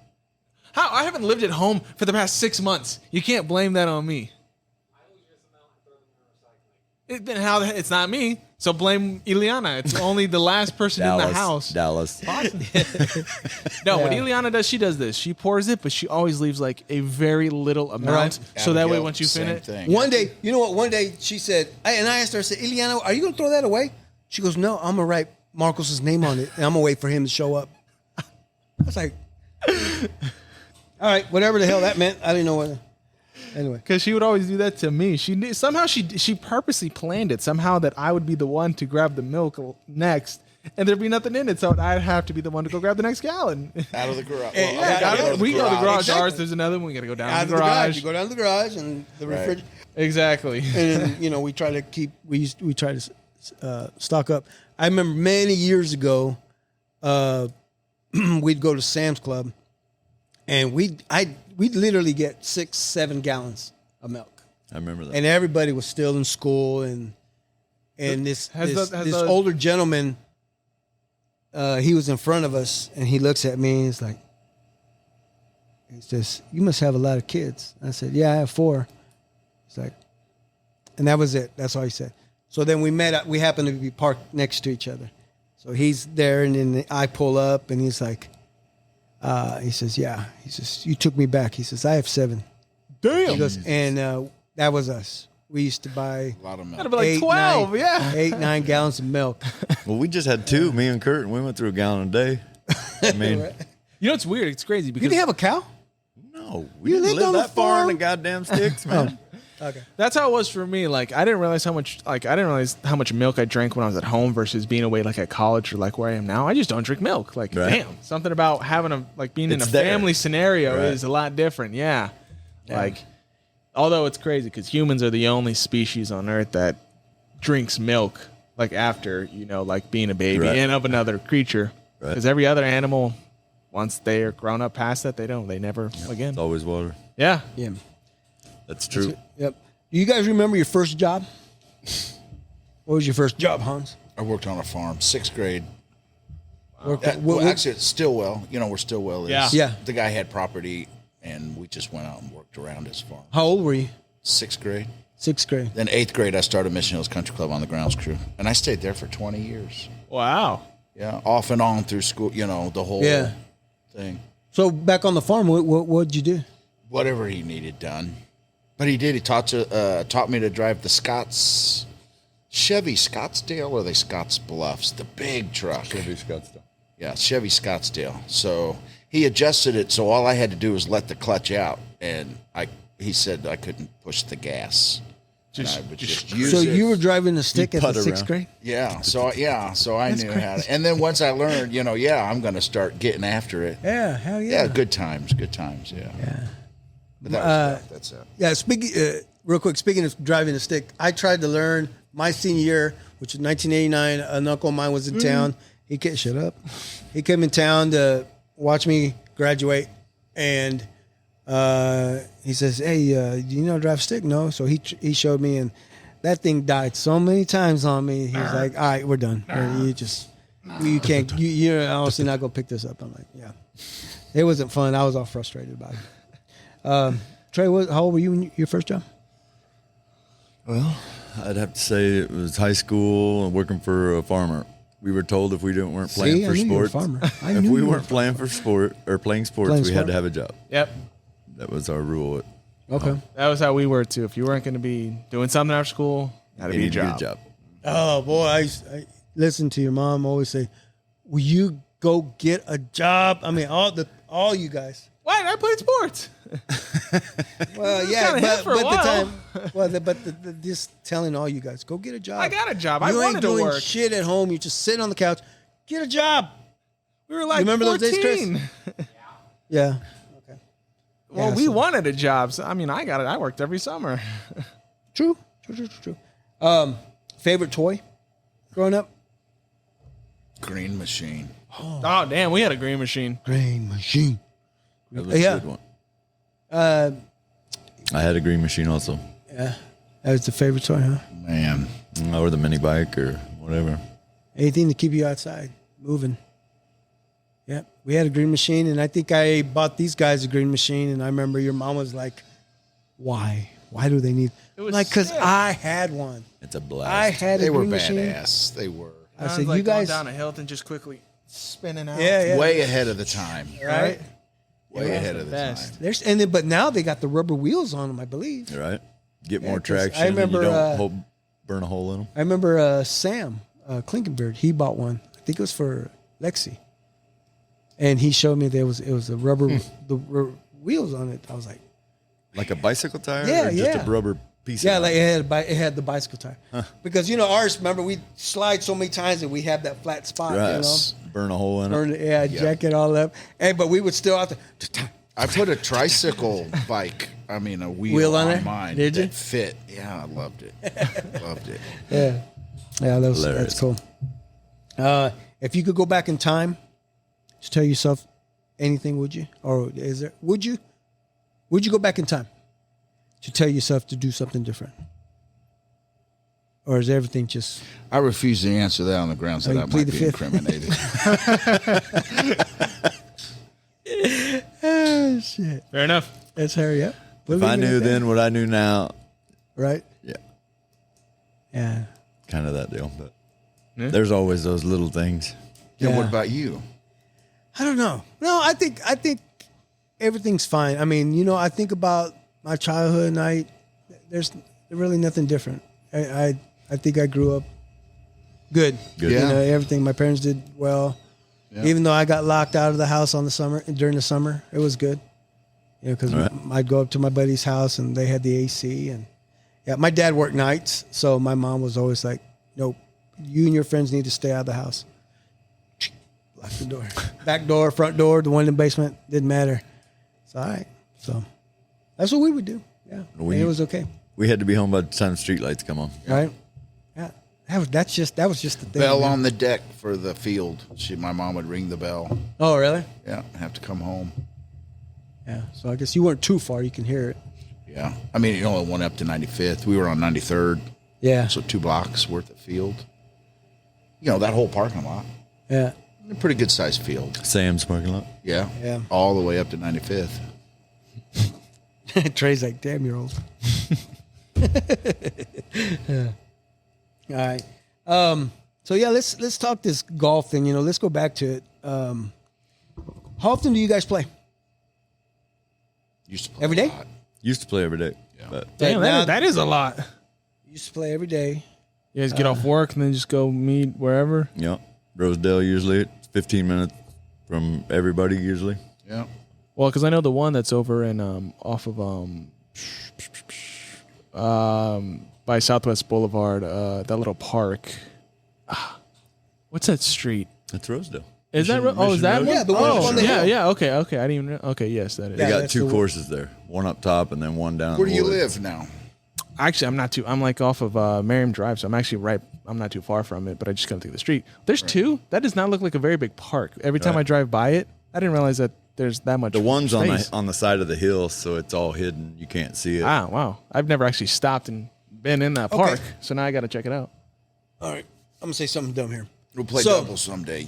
How? I haven't lived at home for the past 6 months. You can't blame that on me. Then how? It's not me. So blame Ileana. It's only the last person in the house. Dallas. No, what Ileana does, she does this. She pours it, but she always leaves like a very little amount. So that way, once you finish, one day, you know what? One day she said, I asked her, I said, Ileana, are you going to throw that away? She goes, no, I'm going to write Marcos's name on it, and I'm going to wait for him to show up. I was like, all right, whatever the hell that meant. I didn't know what. Anyway, because she would always do that to me. She purposely planned it somehow that I would be the one to grab the milk next, and there'd be nothing in it, so I'd have to be the one to go grab the next gallon Out of the garage. We go to the garage. Exactly. Ours, there's another one. We got to go down to the garage. You go down to the garage and the refrigerator. Exactly. And then, we try to keep. We try to stock up. I remember many years ago, we'd go to Sam's Club, and we'd literally get 6-7 gallons of milk. I remember that. And everybody was still in school, and this older gentleman, he was in front of us, and he looks at me and he's like, he says, "You must have a lot of kids." I said, "Yeah, I have 4. He's like, and that was it. That's all he said. So then we met up. We happened to be parked next to each other. So he's there, and then I pull up, and he's like, he says, "Yeah." He says, "You took me back." He says, "I have 7. Damn. He goes, and that was us. We used to buy a lot of milk. That'd be like 12, 8-9 gallons of milk. Well, we just had 2, me and Kurt, and we went through a gallon a day. I mean, you know, it's weird. It's crazy because you didn't have a cow. No, we didn't live that far in the goddamn sticks, man. Okay, that's how it was for me. Like, I didn't realize how much milk I drank when I was at home versus being away, like at college or like where I am now. I just don't drink milk. Like, damn, something about having being in a family scenario is a lot different. Yeah. Like, although it's crazy because humans are the only species on Earth that drinks milk, like after like being a baby and of another creature. Because every other animal, once they are grown up past that, they never again. It's always water. Yeah. That's true. Yep. Do you guys remember your first job? What was your first job, Hans? I worked on a farm, 6th grade. Actually, it's Stillwell. Where Stillwell is. Yeah. The guy had property, and we just went out and worked around his farm. How old were you? 6th grade. 6th grade. Then 8th grade, I started Mission Hills Country Club on the grounds crew, and I stayed there for 20 years. Wow. Yeah, off and on through school. The whole thing. So back on the farm, what'd you do? Whatever he needed done. But he did. He taught me to drive the Chevy Scottsdale, or the Scotts Bluffs, the big truck. Chevy Scottsdale. Yeah, Chevy Scottsdale. So he adjusted it, so all I had to do was let the clutch out, and he said I couldn't push the gas. I would just use it. So you were driving the stick at the 6th grade? Yeah. So I knew how to. And then once I learned, I'm going to start getting after it. Yeah, hell yeah. Yeah, good times. Yeah. But that was tough. That's it. Yeah, real quick, speaking of driving a stick, I tried to learn my senior year, which was 1989. An uncle of mine was in town. He came in town to watch me graduate, and he says, "Hey, do you know how to drive a stick?" No. So he showed me, and that thing died so many times on me. He was like, "All right, we're done. You can't. You're honestly not gonna pick this up." I'm like, "Yeah." It wasn't fun. I was all frustrated about it. Trai, how old were you in your first job? Well, I'd have to say it was high school and working for a farmer. We were told if we weren't playing for sports, if we weren't playing for sport or playing sports, we had to have a job. Yep. That was our rule. Okay. That was how we were too. If you weren't going to be doing something after school, had to be a job. Oh boy, I listen to your mom always say, "Will you go get a job?" I mean, all you guys. Why? I played sports. Well, yeah, but just telling all you guys, go get a job. I got a job. You I ain't wanted to doing work. shit at home. You just sitting on the couch. Get a job. We were like, you remember 14. those days, Chris? Yeah. Okay. Well, we wanted a job. So, I mean, I got it. I worked every summer. True. Favorite toy growing up? Green Machine. Oh, damn. We had a green machine. Green Machine. That was a good one. I had a green machine also. Yeah. That was the favorite toy, huh? Man. Or the mini bike or whatever. Anything to keep you outside, moving. Yeah. We had a green machine, and I think I bought these guys a green machine, and I remember your mom was like, why? Why do they need? was Like, because sick. I had one. It's a blast. I had a They were green machine. badass. They were I said, like you guys. going down a hill and just quickly spinning out. Yeah. way ahead of the time. Right. Way ahead of the Best. time. But now they got the rubber wheels on them, I believe. Right. Get more 'cause traction. I remember, and you don't burn a hole in them. I remember Sam Klinkenberg. He bought one. I think it was for Lexi, and he showed me it was a rubber wheels on it. I was like, Like a bicycle tire? Yeah, or just yeah. a rubber piece yeah, of like it had the bicycle tire. Because ours. Remember, we slide so many times and we have that flat spot. Right. Burn a hole in it. Burn it, jack it all up. Hey, but we would still have to. I put a tricycle bike, a wheel on on there? mine Did you? that fit. Yeah, I loved it. Loved it. Yeah, that's cool. If you could go back in time to tell yourself anything, would you? Or would you go back in time to tell yourself to do something different? Or is everything just... I refuse to answer that on the grounds that you I plead might the be fifth? incriminated. Oh, shit. Fair enough. Let's hurry up. We'll If I leave it knew at that. then what I knew now, Right? yeah, Yeah. kind of that deal. But there's always those little things. Yeah. What about you? I don't know. No, I think everything's fine. I mean, I think about my childhood and there's really nothing different. I think I grew up good. Good. Yeah. Everything my parents did well. Yeah. Even though I got locked out of the house during the summer, it was good. Because Right. I'd go up to my buddy's house and they had the AC and my dad worked nights, so my mom was always like, "Nope, you and your friends need to stay out of the house." Lock the door, back door, front door, the one in the basement, didn't matter. It's all right. So that's what we would do. Yeah, and it was okay. We had to be home by the time the street lights come on. Right? Yeah, that was just the thing. Bell man. on the deck for the field. My mom would ring the bell. Oh, really? Yeah, have to come home. Yeah. So I guess you weren't too far. You can hear it. Yeah. It only went up to 95th. We were on 93rd. Yeah. So 2 blocks worth of field. That whole parking lot. Yeah. A pretty good sized field. Sam's parking lot. Yeah. Yeah. All the way up to 95th. Trey's like, damn, you're old. Yeah. All right. So yeah, let's talk this golf thing. Let's go back to it. How often do you guys play? Used to play Every day? a lot. Used to play every day. Yeah. But Damn, now- that is a lot. Used to play every day. You guys get off work and then just go meet wherever. yeah, Rosedale usually. It's 15 minutes from everybody usually. Yeah. Well, because I know the one that's over in off of by Southwest Boulevard, that little park. What's that street? It's Rosedale. Is that? Mission Is that Road? one? Yeah, the one Oh, on the yeah, hill. yeah. Okay. I didn't even. Okay, yes, that is. They Yeah, got that's 2 the one. courses there. One up top and then one down. Where in do the you woods. live now? Actually, I'm not too. I'm like off of Merriam Drive, so I'm actually right. I'm not too far from it, but I just gotta take the street. There's 2. That does not look like a very big park. Every time Right. I drive by it, I didn't realize that there's that much. The one's space. on the side of the hill, so it's all hidden. You can't see it. Ah, wow. I've never actually stopped and been in that park, so now I got to check it out. All right. I'm gonna say something dumb here. We'll play So- doubles someday.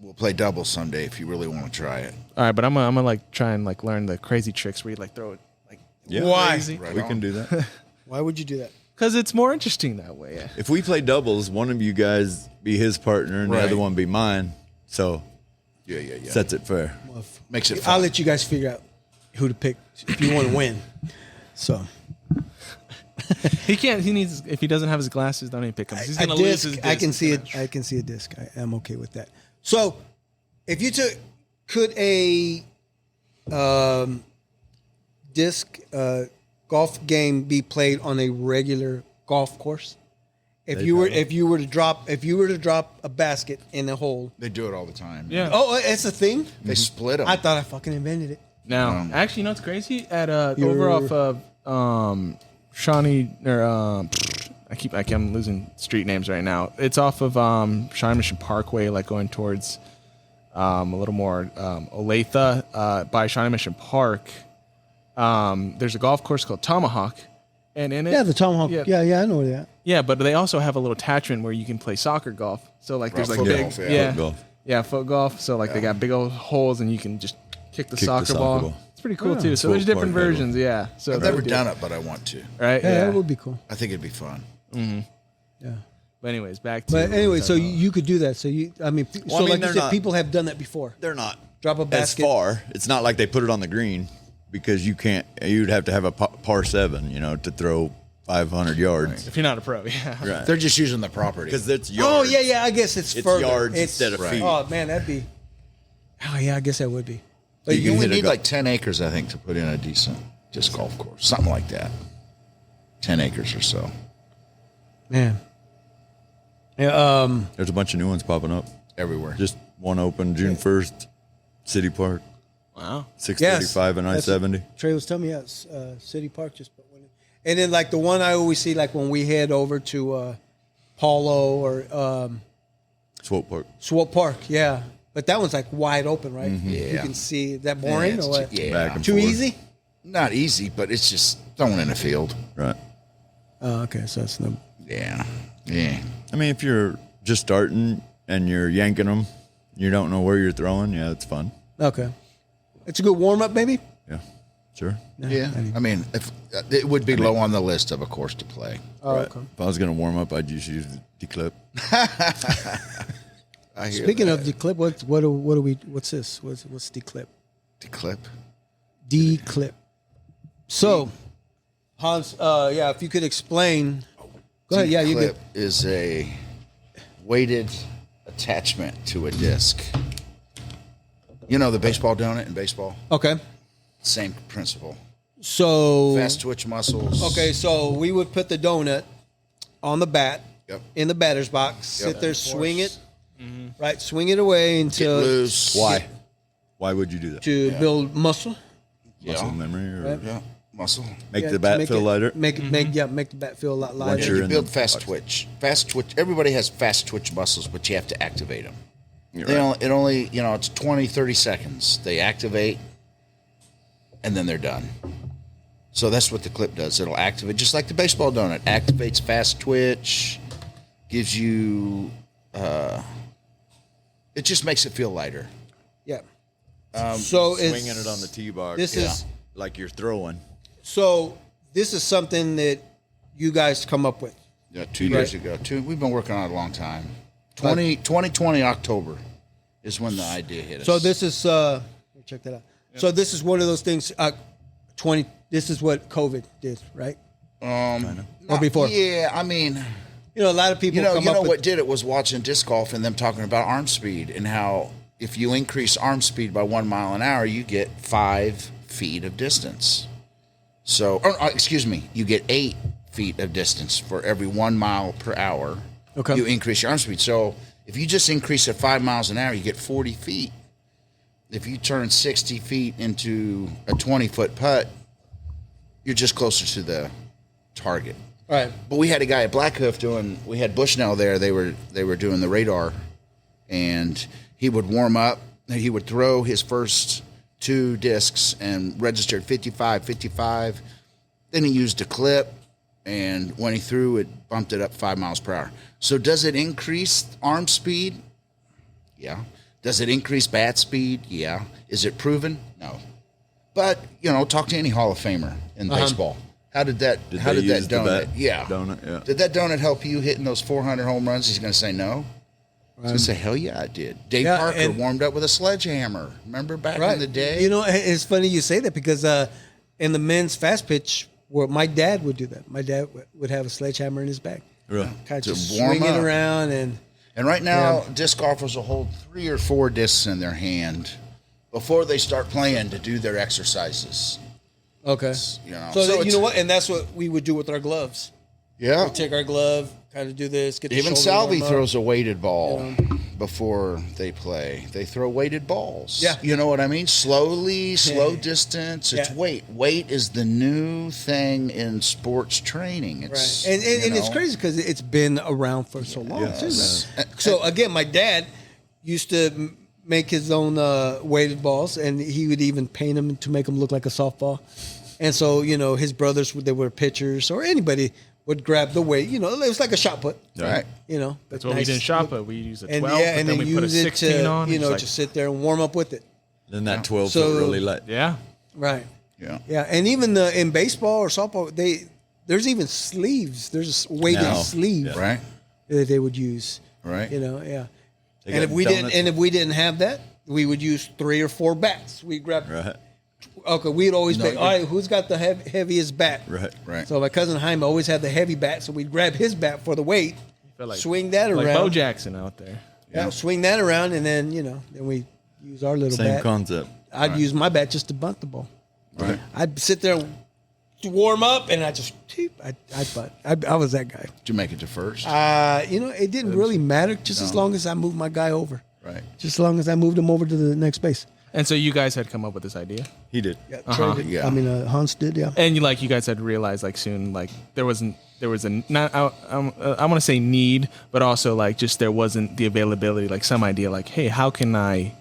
We'll play doubles someday if you really want to try it. All right, but I'm gonna like try and like learn the crazy tricks where you like throw it like Yeah. Why? crazy. Right We on. can do that. Why would you do that? Because it's more interesting that way. Yeah. If we play doubles, one of you guys be his partner and Right. the other one be mine. So Yeah. sets it fair. Makes it fun. I'll let you guys figure out who to pick if you want to win. So He can't. He needs. If he doesn't have his glasses, don't even pick him. He's gonna lose his disc. I can see it. I can see a disc. I am okay with that. So, if you could a disc golf game be played on a regular golf course? If you were to drop a basket in a hole. They do it all the time. Yeah. Oh, it's a thing. They split them. I thought I fucking invented it. Now, actually, you know what's crazy? At over off of Shawnee or I'm losing street names right now. It's off of Shawnee Mission Parkway, like going towards a little more Olathe by Shawnee Mission Park. There's a golf course called Tomahawk, and in it, Yeah, the Tomahawk. Yeah. Yeah, I know where that. yeah, but they also have a little attachment where you can play soccer golf. So like, there's like foot big, golf, yeah. yeah, Foot golf. yeah, foot golf. So like, they got big old holes, and you can just kick the soccer ball. It's pretty cool too. So 12 there's different part versions. Yeah. So I've never done it, but I want to. Right. Yeah, that would be cool. I think it'd be fun. Yeah. But anyways, back to. But anyway, so you could do that. So like you they're said, not- people have done that before. They're not Drop a as basket. far. It's not like they put it on the green because you can't. You'd have to have a par 7, to throw 500 yards. If you're not a pro, yeah. Right. They're just using the property. Because it's Oh yards. yeah. I guess it's further. yards instead of feet. Oh man, that'd be. Oh yeah, I guess that would be. But you can only hit a need go- like 10 acres, I think, to put in a decent disc golf course. Something like that. 10 acres or so. Man. Yeah. There's a bunch of new ones popping up. Everywhere. Just one open June 1st, City Park, Wow. 635 and I-70. Trey was telling me, yes, City Park just put one in. And then like the one I always see, like when we head over to Paulo or Swope Park. Swope Park, yeah. But that one's like wide open, right? Yeah. You can see. Is that boring it's or what? yeah. Back and Too forth. easy? Not easy, but it's just throwing in a field. Right. Oh, okay. So that's no. Yeah. Yeah. I mean, if you're just starting and you're yanking them, you don't know where you're throwing, yeah, it's fun. Okay. It's a good warm up, maybe? Yeah, sure. Yeah. I mean, if it would be low on the list of a course to play. Oh, Right. okay. If I was going to warm up, I'd just use the clip. I hear Speaking that. of declip, what's this? What's declip? The clip. Declip. So, Hans, yeah, if you could explain. Go ahead. Yeah, you clip could. is a weighted attachment to a disc. You know the baseball donut in baseball? Okay. Same principle. So. Fast twitch muscles. Okay, so we would put the donut on the bat Yep. in the batter's box, Yep. sit there, swing it, right, swing it away Get until loose. Why? Why would you do that? to build muscle. Muscle Yeah. memory or Right. Yeah. Muscle. make Yeah, the to bat make feel it- lighter? Make the bat feel a lot Once lighter. you're You in build the fast box. twitch. Fast twitch. Everybody has fast twitch muscles, but you have to activate them. You're They right. it only, it's 20, 30 seconds. They activate, and then they're done. So that's what the clip does. It'll activate, just like the baseball donut. Activates fast twitch, gives you, it just makes it feel lighter. Yeah. So it's Swinging it on the tee box. This is like you're throwing. so. This is something that you guys come up with. Yeah, 2 years ago. We've been working on it a long time. 2020 October is when the idea hit us. So this is let me check that out. So this is one of those things. 20. This is what COVID did, right? Or before. Yeah, I mean, A lot of people. you know come up with, what did it was watching disc golf and them talking about arm speed and how if you increase arm speed by 1 mile an hour, you get 5 feet of distance. So, excuse me, you get 8 feet of distance for every 1 mile per hour. Okay. You increase your arm speed. So if you just increase it 5 miles an hour, you get 40 feet. If you turn 60 feet into a 20-foot putt, you're just closer to the target. Right. But we had a guy at Blackhoof we had Bushnell there. They were doing the radar, and he would warm up. And he would throw his first 2 discs and registered 55. Then he used a clip, and when he threw it, bumped it up 5 miles per hour. So does it increase arm speed? Yeah. Does it increase bat speed? Yeah. Is it proven? No. But talk to any Hall of Famer in baseball. How did that? Did how they did that use the donut? bat Yeah. donut? Yeah. Did that donut help you hitting those 400 home runs? He's going to say no. He's going to say, hell yeah, it did. Dave Yeah, Parker and- warmed up with a sledgehammer. Remember back Right. in the day? It's funny you say that because in the men's fast pitch, where my dad would do that. My dad would have a sledgehammer in his bag, Really? kind of To just warm swing it up. around and. And right now, disc golfers will hold 3 or 4 discs in their hand before they start playing to do their exercises. Okay. So you it's- know what? And that's what we would do with our gloves. Yeah. We take our glove, kind of do this, get the Even shoulder Salvi warm up. throws a weighted ball before they play. They throw weighted balls. Yeah. You know what I mean? Slow distance. It's Yeah. weight. Weight is the new thing in sports training. It's, Right. And it's crazy because it's been around for so long, too. Yes. Right? So, again, my dad used to make his own weighted balls, and he would even paint them to make them look like a softball. And so, his brothers, they were pitchers, or anybody would grab the weight. It was like a shot put. Right. That's what we didn't shop at. We use a 12, And but and then then we put a use it 16 to, on. It's like, just sit there and warm up with it. Then that 12 So- felt really light. yeah. Right. Yeah. Yeah, and even in baseball or softball, there's even sleeves. There's weighted Now, sleeve Right. that they would use. Right. You know, yeah. They And got if we donuts. didn't have that, we would use 3 or 4 bats. We grab. Right. Okay, we'd always No, be, all right, who's got the heaviest bat? Right. Right. So my cousin Jaime always had the heavy bat, so we'd grab his bat for the weight, Feel like, swing that like around. Bo Jackson out there. Yeah, swing that around, and then then we use our little Same bat. concept. I'd use my bat just to bunt the ball. Right. I'd sit there and warm up, and I just I'd bunt. I was that guy. Did you make it to first? It didn't really matter, just as long as I moved my guy over. Right. Just as long as I moved him over to the next base. And so you guys had come up with this idea, He did. Yeah, Yeah. I mean, Hans did, yeah. and you guys had realized like soon like there was a not I want to say need, but also like just there wasn't the availability, like some idea like, hey, how can I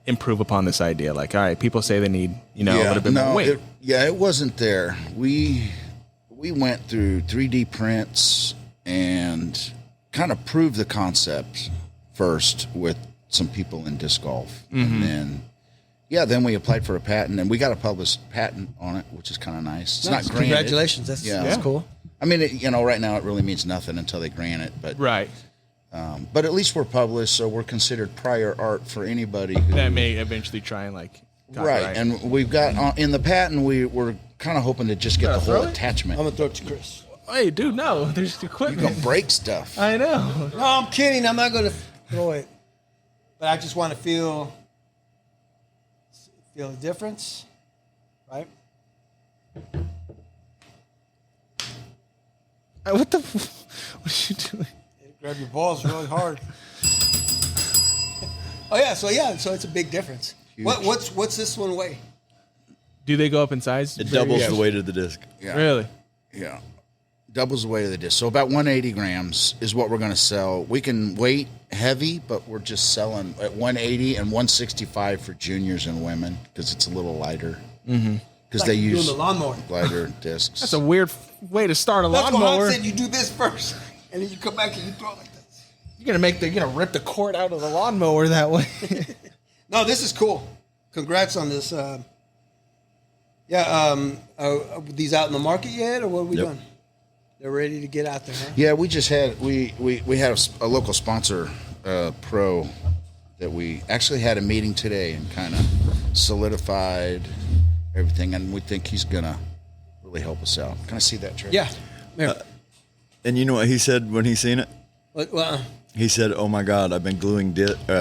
improve upon this idea? Like, all right, people say they need a little bit more weight. It wasn't there. We went through 3D prints and kind of proved the concept first with some people in disc golf, and then we applied for a patent, and we got a published patent on it, which is kind of nice. It's not granted. Congratulations, that's cool. I mean, right now it really means nothing until they grant it, but Right. But at least we're published, so we're considered prior art for anybody who That may eventually try and like copyright. right. And we've got in the patent we're kind of hoping to just get the whole I'm attachment. gonna throw it to Chris. Hey, dude, no, there's You equipment. can break stuff. I know. No, I'm kidding. I'm not gonna throw it, but I just want to feel the difference, right? What the? What are you doing? Grab your balls really hard. So it's a big difference. What's this one weigh? Do they go up in size? It doubles the weight of the disc. Yeah. Really? Yeah. Doubles the weight of the disc. So about 180 grams is what we're going to sell. We can weight heavy, but we're just selling at 180 and 165 for juniors and women because it's a little lighter. Mm-hmm. Because they doing use the lawnmower. lighter discs. That's a weird way to start a That's what lawnmower. Hans said. You do this first, and then you come back and you throw it like this. You're gonna rip the cord out of the lawnmower that way. No, this is cool. Congrats on this. Are these out in the market yet, or what are we doing? They're ready to get out there, huh? Yeah, we just had we had a local sponsor pro that we actually had a meeting today and kind of solidified everything, and we think he's gonna really help us out. Can I see that, Trey? Yeah. And you know what he said when he seen it? Well, He said, "Oh my God, I've been gluing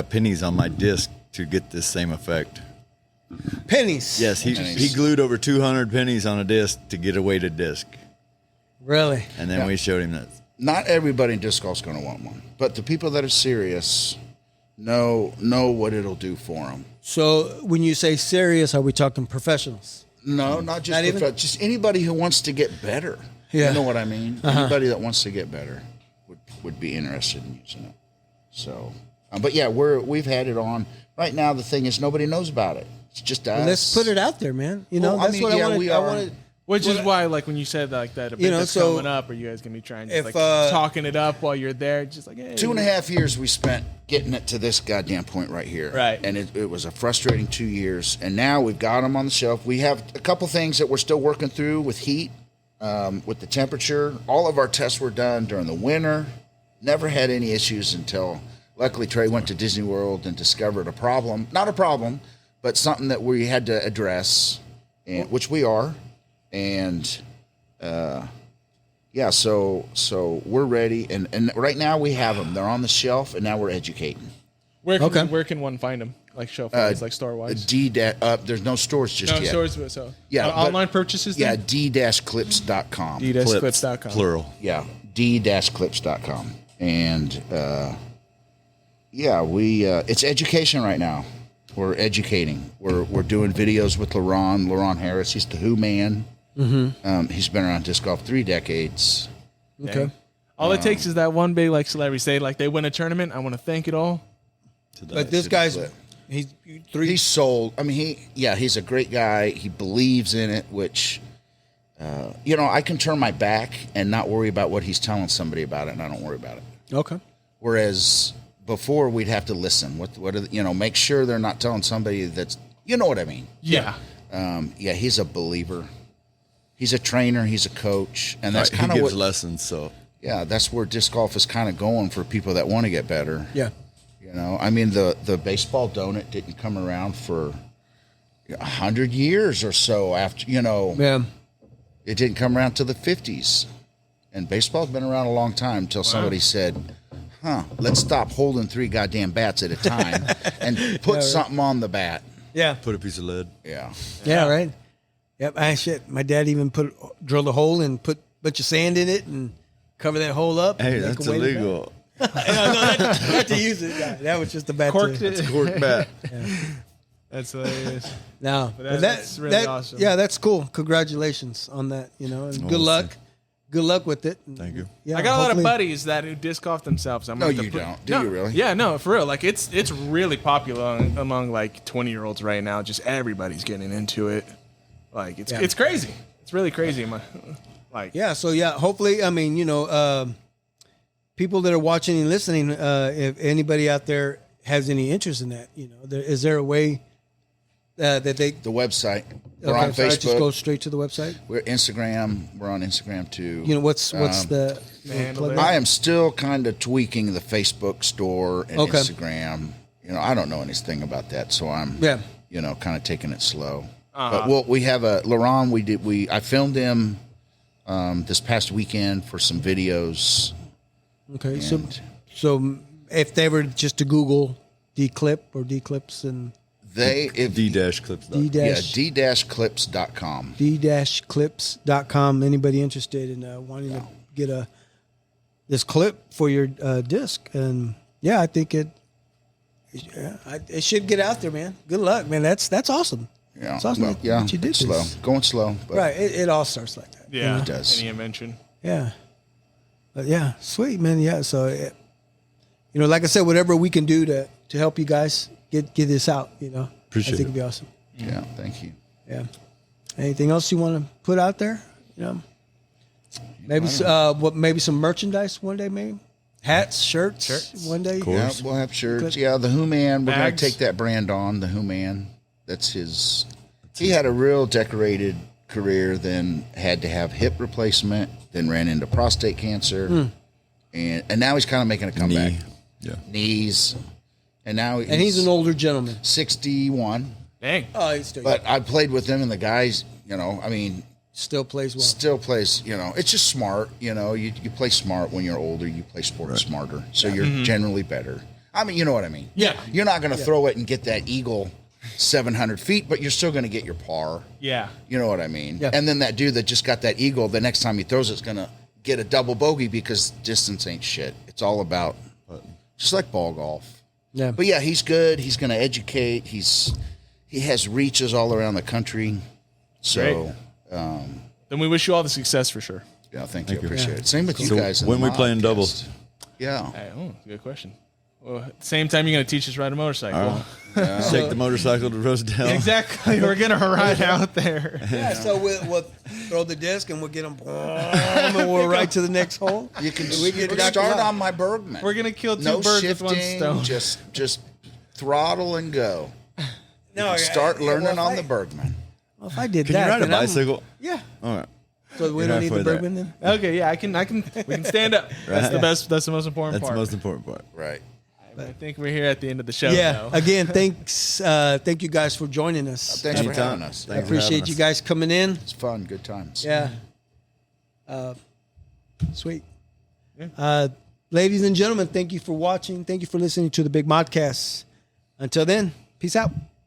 pennies on my disc to get this same effect." pennies. Yes, he glued over 200 pennies on a disc to get a weighted disc, Really? and then we showed him that. Not everybody in disc golf is going to want one, but the people that are serious know what it'll do for them. So when you say serious, are we talking professionals? No, not just Not even? just anybody who wants to get better. Yeah. You know what I mean? Anybody that wants to get better would be interested in using it. So, but yeah, we've had it on. Right now, the thing is nobody knows about it. It's just us. Well, let's put it out there, man. You know, Well, I that's mean, what yeah, I wanted. we I are. wanted. Which is why, like, when you said like that, event that's so coming up, are you guys gonna be trying to if, like talking it up while you're there, just like, hey, 2.5 years we spent getting it to this goddamn point right here. Right. And it was a frustrating 2 years. And now we've got them on the shelf. We have a couple things that we're still working through with heat, with the temperature. All of our tests were done during the winter. Never had any issues until, luckily, Trai went to Disney World and discovered a problem. Not a problem, but something that we had to address, and which we are. And so we're ready, and right now we have them. They're on the shelf, and now we're educating. where can one find them? Like shelf wise, like store wise. There's no stores just No yet. stores, but so Yeah, but- online purchases. Yeah, Then? d-clips.com. d-clips.com. Plural. Yeah, d-clips.com. And it's education right now. We're educating. We're doing videos with Laurent Harris. He's the Who man. Mm-hmm. He's been around disc golf 3 decades. Okay. All it takes is that one big like celebrity say like they win a tournament. I want to thank it all. But this guy's he's three. He's sold. I mean, he's a great guy. He believes in it, which, I can turn my back and not worry about what he's telling somebody about it, and I don't worry about it. Okay. Whereas before, we'd have to listen. Make sure they're not telling somebody that's, you know what I mean. Yeah. Yeah, he's a believer. He's a trainer. He's a coach, and that's kind of he gives what lessons. So yeah, that's where disc golf is kind of going for people that want to get better. Yeah. You know, I mean, the baseball donut didn't come around for 100 years or so after, you know. Yeah. It didn't come around to the 50s. And baseball's been around a long time until somebody said, let's stop holding 3 goddamn bats at a time and put something on the bat. Yeah. put a piece of lead. Yeah. Yeah, right. Yep. Shit. My dad even drilled a hole and put a bunch of sand in it and cover that hole up. Hey, and make that's a weighted illegal. bat. Not to use it. Yeah, that was just a bad Corked thing. it. It's a cork bat. That's hilarious. No, But that's really awesome. Yeah, that's cool. Congratulations on that. You know, and good luck. Good luck with it. Thank you. Yeah, I got a lot of hopefully- buddies that who disc golf themselves. I'm No, like the you pr- don't. Do No, you really? Yeah, no, for real. Like it's really popular among like 20-year-olds right now. Just everybody's getting into it. Like it's crazy. It's really crazy. Yeah. So yeah, hopefully, I mean, you know, people that are watching and listening, if anybody out there has any interest in that, you know, is there a way that they? The website. We're on so I just Facebook. go straight to the website. We're Instagram. We're on Instagram too. You know, what's the handle plug there? I am still kind of tweaking the Facebook store and Okay. Instagram. You know, I don't know anything about that, so I'm you know, kind of taking it slow. But we have a Laurent. I filmed him this past weekend for some videos. Okay, And so if they were just to Google Declip or Declips and D-clips. d-clips.com. d-clips.com, anybody interested in wanting to get this clip for your disc, and yeah, I think it should get out there, man. Good luck, man. That's awesome. Yeah, It's awesome that you did it's slow, this. going slow, but Right, it all starts like that. Yeah, It does. Any invention. Yeah. But yeah, sweet, man. Yeah, so you know, like I said, whatever we can do to help you guys get this out, you know, Appreciate I think it. it'd be awesome. yeah, thank you. Yeah. Anything else you want to put out there? You know, maybe maybe some merchandise one day, maybe hats, shirts one day. Yeah, we'll have shirts. Yeah, the Who Man. We're going Bags. to take that brand on. The Who Man. That's his. He had a real decorated career. Then had to have hip replacement. Then ran into prostate cancer, and now he's kind of making a comeback. Knees, and now And he's an older gentleman. 61. Dang. Oh, he's still, But I played with him, and the guys, you know, I mean, still plays well. still plays. You know, it's just smart. You know, you play smart when you're older. You play sport smarter, so you're generally better. I mean, you know what I mean? Yeah. You're not going to throw it and get that eagle 700 feet, but you're still going to get your par. Yeah. You know what I mean? Yeah. And then that dude that just got that eagle, the next time he throws it's going to get a double bogey because distance ain't shit. It's all about just like ball golf. Yeah. But yeah, he's good. He's going to educate. He has reaches all around the country. So, Then we wish you all the success for sure. yeah, thank you. Appreciate it. Same with you So guys. in when the we playing podcast. doubles? Yeah. Hey, good question. Well, at the same time, you're going to teach us to ride a motorcycle. Take the motorcycle to Rosedale. Exactly. We're going to ride out there. Yeah, so we'll throw the disc and we'll get them, and we'll right to the next hole. You can We get knocked start out. on my Bergman. We're going to kill two no birds shifting, with one stone. just throttle and go. No, Start learning on the bird. Bergman. Well, if I did Can that, you ride a then I'm- bicycle? Yeah. All right. So we You're don't need the halfway there. Bergman then. Okay, yeah, we can stand up. That's the best. That's the most important That's part. the most important part. Right. I think we're here at the end of the show. Yeah. though. Again, thank you guys for joining us. Thanks for Anytime. having us. I Thanks for having appreciate you us. guys coming in. It's fun. Good times. Yeah. Sweet. Ladies and gentlemen, thank you for watching. Thank you for listening to the Big Modcast. Until then, peace out.